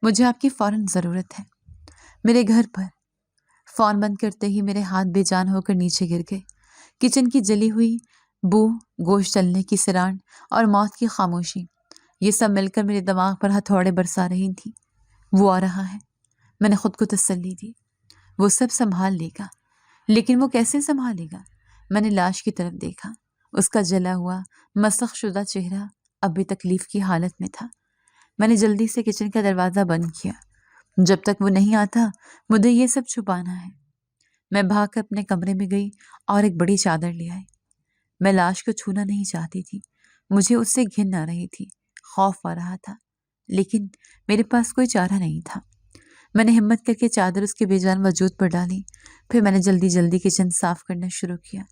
مجھے آپ کی فوراً ضرورت ہے، میرے گھر پر۔ فون بند کرتے ہی میرے ہاتھ بے جان ہو کر نیچے گر گئے۔ کچن کی جلی ہوئی بو، گوشت جلنے کی سران اور موت کی خاموشی، یہ سب مل کر میرے دماغ پر ہتھوڑے برسا رہی تھی۔ وہ آ رہا ہے، میں نے خود کو تسلی دی۔ وہ سب سنبھال لے گا، لیکن وہ کیسے سنبھالے گا؟ میں نے لاش کی طرف دیکھا۔ اس کا جلا ہوا، مسخ شدہ چہرہ اب بھی تکلیف کی حالت میں تھا۔ میں نے جلدی سے کچن کا دروازہ بند کیا۔ جب تک وہ نہیں آتا مجھے یہ سب چھپانا ہے۔ میں بھاگ کر اپنے کمرے میں گئی اور ایک بڑی چادر لے آئی۔ میں لاش کو چھونا نہیں چاہتی تھی، مجھے اس سے گھن آ رہی تھی، خوف آ رہا تھا، لیکن میرے پاس کوئی چارہ نہیں تھا۔ میں نے ہمت کر کے چادر اس کے بے جان وجود پر ڈالی، پھر میں نے جلدی جلدی کچن صاف کرنا شروع کیا۔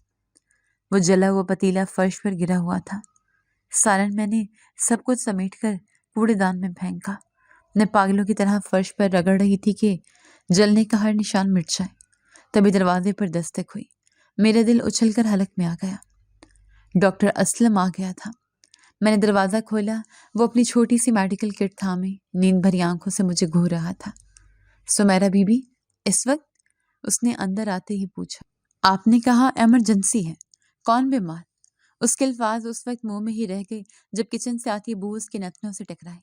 وہ جلا ہوا پتیلا فرش پر گرا ہوا تھا۔ سالن میں نے سب کچھ سمیٹ کر کوڑے دان میں پھینکا۔ میں پاگلوں کی طرح فرش پر رگڑ رہی تھی کہ جلنے کا ہر نشان مٹ جائے۔ تبھی دروازے پر دستک ہوئی۔ میرا دل اچھل کر حلق میں آ گیا۔ ڈاکٹر اسلم آ گیا تھا۔ میں نے دروازہ کھولا۔ وہ اپنی چھوٹی سی میڈیکل کٹ تھامے نیند بھری آنکھوں سے مجھے گھور رہا تھا۔ سمیرہ بی بی اس وقت؟ اس نے اندر آتے ہی پوچھا۔ آپ نے کہا ایمرجنسی ہے، کون بیمار؟ اس کے الفاظ اس وقت منہ میں ہی رہ گئے جب کچن سے آتی بو اس کے نتنوں سے ٹکرائی۔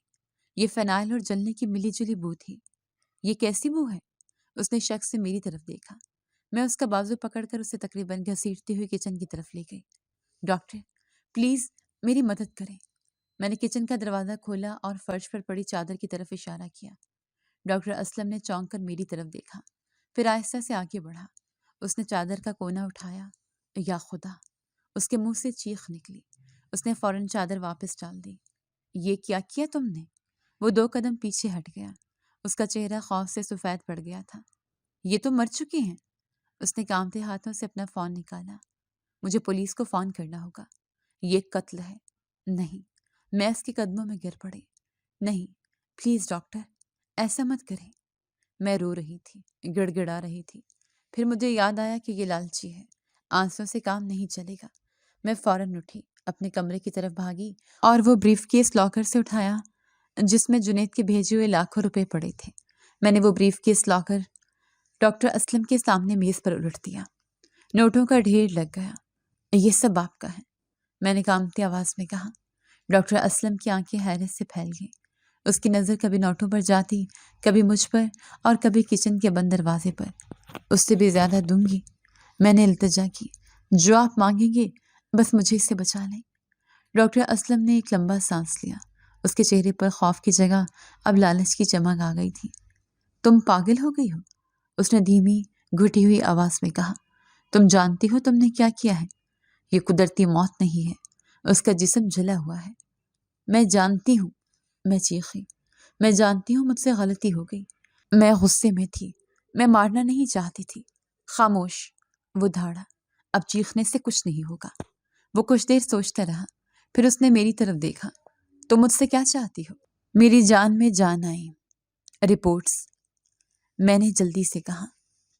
یہ فینائل اور جلنے کی ملی جلی بو تھی۔ یہ کیسی بو ہے؟ اس نے شک سے میری طرف دیکھا۔ میں اس کا بازو پکڑ کر اسے تقریباً گھسیٹتی ہوئی کچن کی طرف لے گئی۔ ڈاکٹر پلیز میری مدد کریں۔ میں نے کچن کا دروازہ کھولا اور فرش پر پڑی چادر کی طرف اشارہ کیا۔ ڈاکٹر اسلم نے چونک کر میری طرف دیکھا، پھر آہستہ سے آگے بڑھا۔ اس نے چادر کا کونا اٹھایا۔ یا خدا! اس کے منہ سے چیخ نکلی۔ اس نے فوراً چادر واپس ڈال دی۔ یہ کیا کیا تم نے؟ وہ 2 قدم پیچھے ہٹ گیا۔ اس کا چہرہ خوف سے سفید پڑ گیا تھا۔ یہ تو مر چکی ہیں۔ اس نے کانپتے ہاتھوں سے اپنا فون نکالا۔ مجھے پولیس کو فون کرنا ہوگا، یہ قتل ہے۔ نہیں، میں اس کے قدموں میں گر پڑی۔ نہیں، پلیز ڈاکٹر، ایسا مت کریں۔ میں رو رہی تھی، گڑ گڑا رہی تھی۔ پھر مجھے یاد آیا کہ یہ لالچی ہے، آنسوں سے کام نہیں چلے گا۔ میں فوراً اٹھی، اپنے کمرے کی طرف بھاگی اور وہ بریف کیس لاکر سے اٹھایا جس میں جنید کے بھیجے ہوئے لاکھوں روپے پڑے تھے۔ میں نے وہ بریف کیس لاکر ڈاکٹر اسلم کے سامنے میز پر الٹ دیا۔ نوٹوں کا ڈھیر لگ گیا۔ یہ سب آپ کا ہے، میں نے کانپتی آواز میں کہا۔ ڈاکٹر اسلم کی آنکھیں حیرت سے پھیل گئیں۔ اس کی نظر کبھی نوٹوں پر جاتی، کبھی مجھ پر اور کبھی کچن کے بند دروازے پر۔ اس سے بھی زیادہ دوں گی، میں نے التجا کی۔ جو آپ مانگیں گے، بس مجھے اس سے بچا لیں۔ ڈاکٹر اسلم نے ایک لمبا سانس لیا۔ اس کے چہرے پر خوف کی جگہ اب لالچ کی چمک آ گئی تھی۔ تم پاگل ہو گئی ہو؟ اس نے دھیمی گھٹی ہوئی آواز میں کہا۔ تم جانتی ہو تم نے کیا کیا ہے؟ یہ قدرتی موت نہیں ہے، اس کا جسم جلا ہوا ہے۔ میں جانتی ہوں، میں چیخی۔ میں جانتی ہوں مجھ سے غلطی ہو گئی، میں غصے میں تھی، میں مارنا نہیں چاہتی تھی۔ خاموش، وہ دھاڑا۔ اب چیخنے سے کچھ نہیں ہوگا۔ وہ کچھ دیر سوچتا رہا، پھر اس نے میری طرف دیکھا۔ تم مجھ سے کیا چاہتی ہو؟ میری جان میں جان آئی۔ رپورٹس، میں نے جلدی سے کہا۔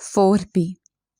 4B।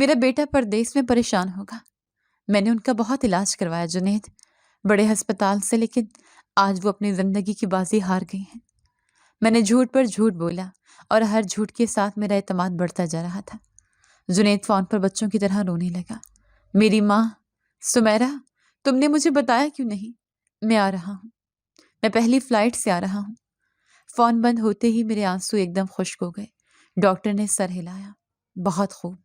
میرا بیٹا پردیس میں پریشان ہوگا۔ میں نے ان کا بہت علاج کروایا جنید، بڑے ہسپتال سے، لیکن آج وہ اپنی زندگی کی بازی ہار گئی ہیں۔ میں نے جھوٹ پر جھوٹ بولا اور ہر جھوٹ کے ساتھ میرا اعتماد بڑھتا جا رہا تھا۔ جنید فون پر بچوں کی طرح رونے لگا۔ میری ماں، سمیرہ، تم نے مجھے بتایا کیوں نہیں؟ میں آ رہا ہوں، میں پہلی فلائٹ سے آ رہا ہوں۔ فون بند ہوتے ہی میرے آنسو ایک دم خشک ہو گئے۔ ڈاکٹر نے سر ہلایا۔ بہت خوب،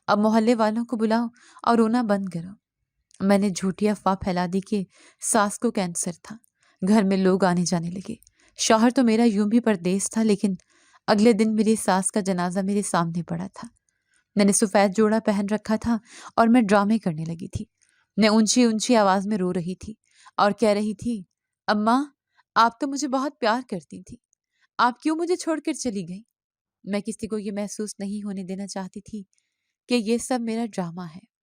اب محلے والوں کو بلاؤ اور رونا بند کرو۔ میں نے جھوٹی افواہ پھیلا دی کہ ساس کو کینسر تھا۔ گھر میں لوگ آنے جانے لگے۔ شوہر تو میرا یوں بھی پردیس تھا، لیکن اگلے دن میری ساس کا جنازہ میرے سامنے پڑا تھا۔ میں نے سفید جوڑا پہن رکھا تھا اور میں ڈرامے کرنے لگی تھی۔ میں اونچی اونچی آواز میں رو رہی تھی اور کہہ رہی تھی، اماں، آپ تو مجھے بہت پیار کرتی تھی، آپ کیوں مجھے چھوڑ کر چلی گئی؟ میں کسی کو یہ محسوس نہیں ہونے دینا چاہتی تھی کہ یہ سب میرا ڈرامہ ہے۔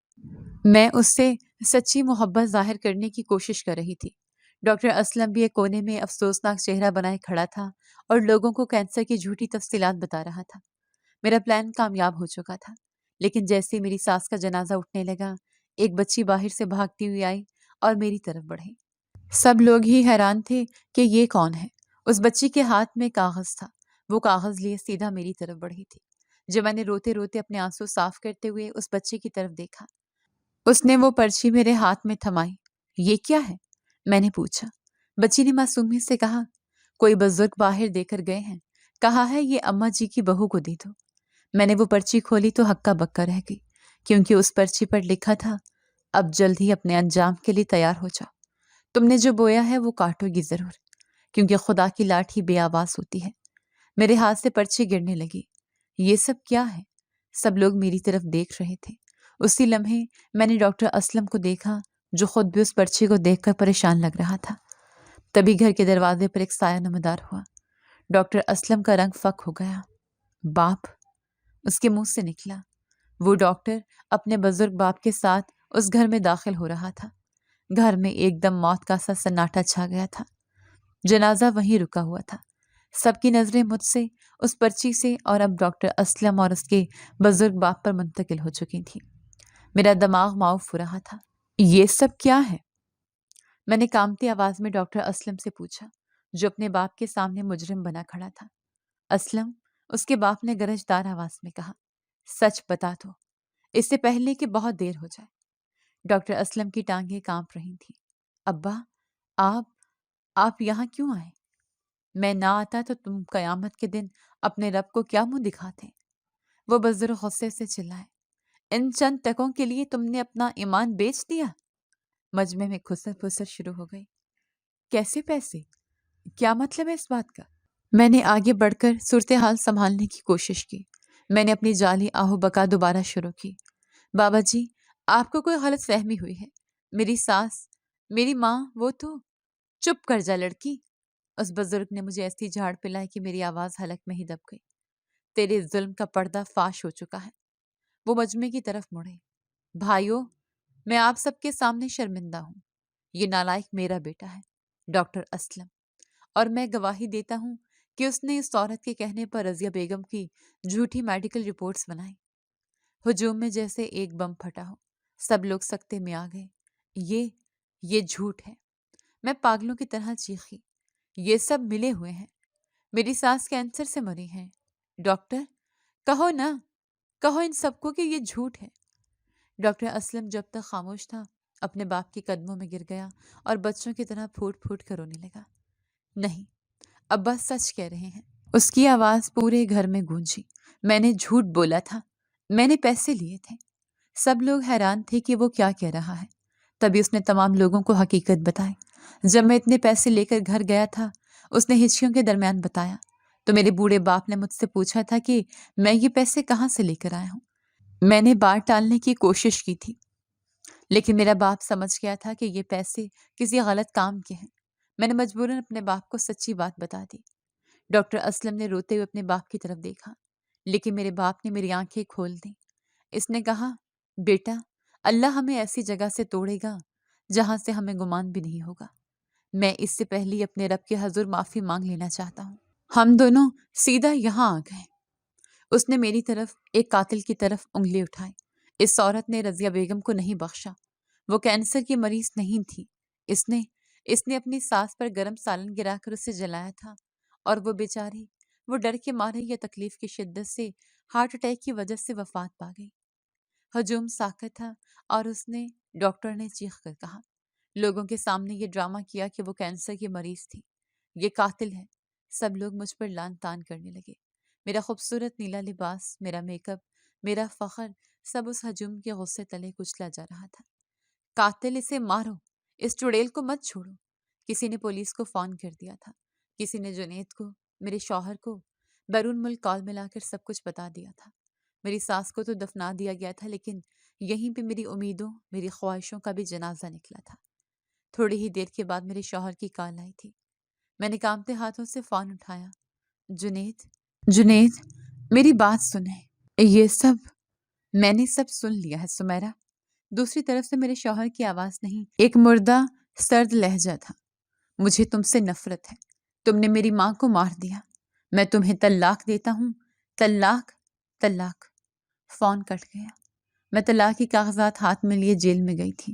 میں اس سے سچی محبت ظاہر کرنے کی کوشش کر رہی تھی۔ ڈاکٹر اسلم بھی ایک کونے میں افسوسناک چہرہ بنائے کھڑا تھا اور لوگوں کو کینسر کی جھوٹی تفصیلات بتا رہا تھا۔ میرا پلان کامیاب ہو چکا تھا، لیکن جیسے میری ساس کا جنازہ اٹھنے لگا، ایک بچی باہر سے بھاگتی ہوئی آئی اور میری طرف بڑھی۔ سب لوگ ہی حیران تھے کہ یہ کون ہے۔ اس بچی کے ہاتھ میں کاغذ تھا۔ وہ کاغذ لیے سیدھا میری طرف بڑھی تھی۔ جب میں نے روتے روتے اپنے آنسو صاف کرتے ہوئے اس بچے کی طرف دیکھا، اس نے وہ پرچی میرے ہاتھ میں تھمائی۔ یہ کیا ہے؟ میں نے پوچھا۔ بچی نے معصومیت سے کہا، کوئی بزرگ باہر دے کر گئے ہیں، کہا ہے یہ اماں جی کی بہو کو دے دو۔ میں نے وہ پرچی کھولی تو ہکا بکا رہ گئی، کیونکہ اس پرچی پر لکھا تھا، اب جلد ہی اپنے انجام کے لیے تیار ہو جاؤ۔ تم نے جو بویا ہے وہ کاٹو گی ضرور، کیونکہ خدا کی لاٹھی بے آواز ہوتی ہے۔ میرے ہاتھ سے پرچی گرنے لگی۔ یہ سب کیا ہے؟ سب لوگ میری طرف دیکھ رہے تھے۔ اسی لمحے میں نے ڈاکٹر اسلم کو دیکھا، جو خود بھی اس پرچی کو دیکھ کر پریشان لگ رہا تھا۔ تبھی گھر کے دروازے پر ایک سایہ نمودار ہوا۔ ڈاکٹر اسلم کا رنگ فک ہو گیا۔ باپ، اس کے منہ سے نکلا۔ وہ ڈاکٹر اپنے بزرگ باپ کے ساتھ اس گھر میں داخل ہو رہا تھا۔ گھر میں ایک دم موت کا سا سناٹا چھا گیا تھا۔ جنازہ وہیں رکا ہوا تھا۔ سب کی نظریں مجھ سے، اس پرچی سے اور اب ڈاکٹر اسلم اور اس کے بزرگ باپ پر منتقل ہو چکی تھی۔ میرا دماغ معاف ہو رہا تھا۔ یہ سب کیا ہے؟ میں نے کامتی آواز میں ڈاکٹر اسلم سے پوچھا، جو اپنے باپ کے سامنے مجرم بنا کھڑا تھا۔ اسلم، اس کے باپ نے گرجدار آواز میں کہا، سچ بتا دو، اس سے پہلے کہ بہت دیر ہو جائے۔ ڈاکٹر اسلم کی ٹانگیں کانپ رہی تھیں۔ ابا، آپ یہاں کیوں آئے؟ میں نہ آتا تو تم قیامت کے دن اپنے رب کو کیا منہ دکھاتے؟ وہ بزرگ غصے سے چلائے، ان چند ٹکوں کے لیے تم نے اپنا ایمان بیچ دیا؟ مجمع میں کھسر پھسر شروع ہو گئی۔ کیسے پیسے؟ کیا مطلب ہے اس بات کا؟ میں نے آگے بڑھ کر صورتحال سنبھالنے کی کوشش کی۔ میں نے اپنی جعلی آہو بکا دوبارہ شروع کی۔ بابا جی، آپ کو کوئی غلط فہمی ہوئی ہے۔ میری ساس، میری ماں، وہ تو… چپ کر جا لڑکی۔ اس بزرگ نے مجھے ایسی جھاڑ پلائی کہ میری آواز حلق میں ہی دب گئی۔ تیرے ظلم کا پردہ فاش ہو چکا ہے۔ وہ مجمع کی طرف مڑے۔ بھائیو، میں آپ سب کے سامنے شرمندہ ہوں۔ یہ نالائق میرا بیٹا ہے، ڈاکٹر اسلم، اور میں گواہی دیتا ہوں کہ اس نے اس عورت کے کہنے پر رضیہ بیگم کی جھوٹی میڈیکل رپورٹس بنائی۔ ہجوم میں جیسے ایک بم پھٹا ہو، سب لوگ سکتے میں آ گئے۔ یہ جھوٹ ہے۔ میں پاگلوں کی طرح چیخی۔ یہ سب ملے ہوئے ہیں۔ میری ساس کینسر سے مری ہے۔ ڈاکٹر، کہو نا، کہو ان سب کو کہ یہ جھوٹ ہے۔ ڈاکٹر اسلم جب تک خاموش تھا، اپنے باپ کے قدموں میں گر گیا اور بچوں کی طرح پھوٹ پھوٹ کر رونے لگا۔ نہیں، ابا سچ کہہ رہے ہیں۔ اس کی آواز پورے گھر میں گونجی۔ میں نے جھوٹ بولا تھا، میں نے پیسے لیے تھے۔ سب لوگ حیران تھے کہ وہ کیا کہہ رہا ہے۔ تبھی اس نے تمام لوگوں کو حقیقت بتائی۔ جب میں اتنے پیسے لے کر گھر گیا تھا، اس نے ہچکیوں کے درمیان بتایا، تو میرے بوڑھے باپ نے مجھ سے پوچھا تھا کہ میں یہ پیسے کہاں سے لے کر آیا ہوں۔ میں نے بات ٹالنے کی کوشش کی تھی، لیکن میرا باپ سمجھ گیا تھا کہ یہ پیسے کسی غلط کام کے ہیں۔ میں نے مجبوراً اپنے باپ کو سچی بات بتا دی۔ ڈاکٹر اسلم نے روتے ہوئے اپنے باپ کی طرف دیکھا، لیکن میرے باپ نے میری آنکھیں کھول دیں۔ اس نے کہا، بیٹا، اللہ ہمیں ایسی جگہ سے توڑے گا جہاں سے ہمیں گمان بھی نہیں ہوگا۔ میں اس سے پہلے اپنے رب کے حضور معافی مانگ لینا چاہتا ہوں۔ ہم دونوں سیدھا یہاں آ گئے۔ اس نے میری طرف ایک قاتل کی طرف انگلی اٹھائی۔ اس عورت نے رضیہ بیگم کو نہیں بخشا۔ وہ کینسر کی مریض نہیں تھی۔ اس نے اپنی ساس پر گرم سالن گرا کر اسے جلایا تھا، اور وہ بیچاری، وہ ڈر کے مارے یا تکلیف کی شدت سے ہارٹ اٹیک کی وجہ سے وفات پا گئی۔ ہجوم ساکت تھا، اور ڈاکٹر نے چیخ کر کہا، لوگوں کے سامنے یہ ڈرامہ کیا کہ وہ کینسر کی مریض تھی، یہ قاتل ہے۔ سب لوگ مجھ پر لعن طعن کرنے لگے۔ میرا خوبصورت نیلا لباس، میرا میک اپ، میرا فخر، سب اس ہجوم کے غصے تلے کچلا جا رہا تھا۔ قاتل، اسے مارو، اس چڑیل کو مت چھوڑو۔ کسی نے پولیس کو فون کر دیا تھا، کسی نے جنید کو، میرے شوہر کو بیرون ملک کال ملا کر سب کچھ بتا دیا تھا۔ میری ساس کو تو دفنا دیا گیا تھا، لیکن یہیں پہ میری امیدوں، میری خواہشوں کا بھی جنازہ نکلا تھا۔ تھوڑی ہی دیر کے بعد میرے شوہر کی کال آئی تھی۔ میں نے کانپتے ہاتھوں سے فون اٹھایا۔ جنید، میری بات سنیں۔ یہ سب میں نے سب سن لیا ہے سمیرا۔ دوسری طرف سے میرے شوہر کی آواز نہیں، ایک مردہ سرد لہجہ تھا۔ مجھے تم سے نفرت ہے۔ تم نے میری ماں کو مار دیا۔ میں تمہیں طلاق دیتا ہوں۔ طلاق، طلاق۔ فون کٹ گیا۔ میں طلاق کی کاغذات ہاتھ میں لیے جیل میں گئی تھی۔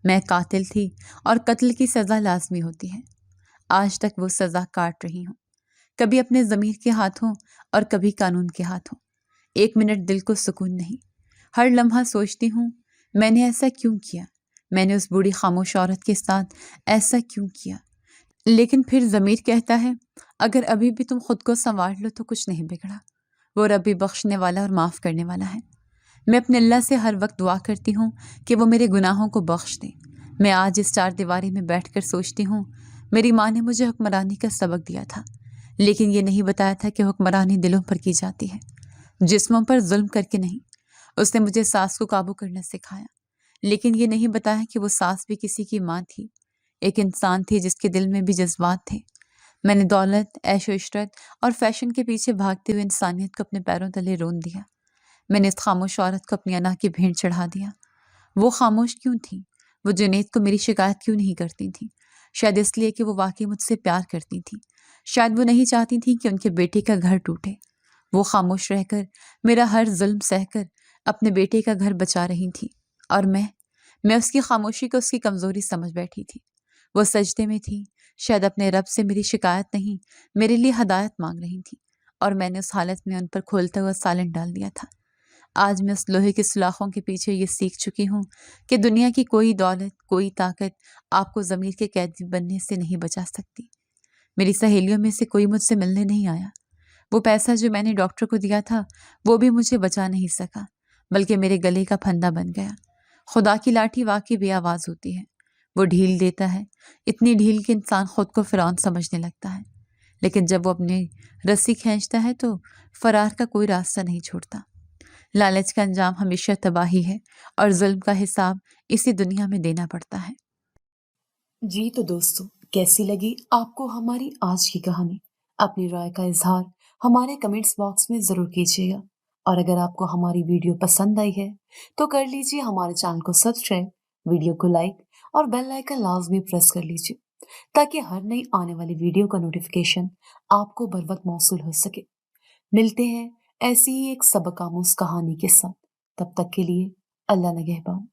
میں قاتل تھی، اور قتل کی سزا لازمی ہوتی ہے۔ آج تک وہ سزا کاٹ رہی ہوں، کبھی اپنے ضمیر کے ہاتھوں اور کبھی قانون کے ہاتھوں۔ ایک منٹ دل کو سکون نہیں۔ ہر لمحہ سوچتی ہوں، میں نے ایسا کیوں کیا؟ میں نے اس بوڑھی خاموش عورت کے ساتھ ایسا کیوں کیا؟ لیکن پھر ضمیر کہتا ہے، اگر ابھی بھی تم خود کو سنوار لو تو کچھ نہیں بگڑا۔ وہ رب بھی بخشنے والا اور معاف کرنے والا ہے۔ میں اپنے اللہ سے ہر وقت دعا کرتی ہوں کہ وہ میرے گناہوں کو بخش دے۔ میں آج اس چار دیواری میں بیٹھ کر سوچتی ہوں، میری ماں نے مجھے حکمرانی کا سبق دیا تھا، لیکن یہ نہیں بتایا تھا کہ حکمرانی دلوں پر کی جاتی ہے، جسموں پر ظلم کر کے نہیں۔ اس نے مجھے ساس کو قابو کرنا سکھایا، لیکن یہ نہیں بتایا کہ وہ ساس بھی کسی کی ماں تھی، ایک انسان تھی جس کے دل میں بھی جذبات تھے۔ میں نے دولت، عیش و عشرت اور فیشن کے پیچھے بھاگتے ہوئے انسانیت کو اپنے پیروں تلے رون دیا۔ میں نے اس خاموش عورت کو اپنی انا کی بھیڑ چڑھا دیا۔ وہ خاموش کیوں تھی؟ وہ جنید کو میری شکایت کیوں نہیں کرتی تھی؟ شاید اس لیے کہ وہ واقعی مجھ سے پیار کرتی تھی۔ شاید وہ نہیں چاہتی تھی کہ ان کے بیٹے کا گھر ٹوٹے۔ وہ خاموش رہ کر، میرا ہر ظلم سہ کر اپنے بیٹے کا گھر بچا رہی تھی، اور میں اس کی خاموشی کو اس کی کمزوری سمجھ بیٹھی تھی۔ وہ سجدے میں تھی، شاید اپنے رب سے میری شکایت نہیں، میرے لیے ہدایت مانگ رہی تھی، اور میں نے اس حالت میں ان پر کھولتا ہوا سالن ڈال دیا تھا۔ آج میں اس لوہے کی سلاخوں کے پیچھے یہ سیکھ چکی ہوں کہ دنیا کی کوئی دولت، کوئی طاقت آپ کو ضمیر کے قیدی بننے سے نہیں بچا سکتی۔ میری سہیلیوں میں سے کوئی مجھ سے ملنے نہیں آیا۔ وہ پیسہ جو میں نے ڈاکٹر کو دیا تھا، وہ بھی مجھے بچا نہیں سکا، بلکہ میرے گلے کا پھندا بن گیا۔ خدا کی لاٹھی واقعی بے آواز ہوتی ہے۔ وہ ڈھیل دیتا ہے، اتنی ڈھیل کہ انسان خود کو فرعون سمجھنے لگتا ہے، لیکن جب وہ اپنی رسی کھینچتا ہے تو فرار کا کوئی راستہ نہیں چھوڑتا۔ لالچ کا انجام ہمیشہ تباہی ہے، اور ظلم کا حساب اسی دنیا میں دینا پڑتا ہے۔ جی تو دوستو، کیسی لگی آپ کو ہماری آج کی کہانی؟ اپنی رائے کا اظہار ہمارے کمنٹس باکس میں ضرور کیجیے گا، اور اگر آپ کو ہماری ویڈیو پسند آئی ہے تو کر لیجیے ہمارے چینل کو سبسکرائب، ویڈیو کو لائک اور بیل آئیکن لازمی پریس کر لیجیے، تاکہ ہر نئی آنے والی ویڈیو کا نوٹیفیکیشن آپ کو بر وقت موصول ہو سکے۔ ملتے ہیں ایسی ہی ایک سبق آموز کہانی کے ساتھ، تب تک کے لیے اللہ نگہبان۔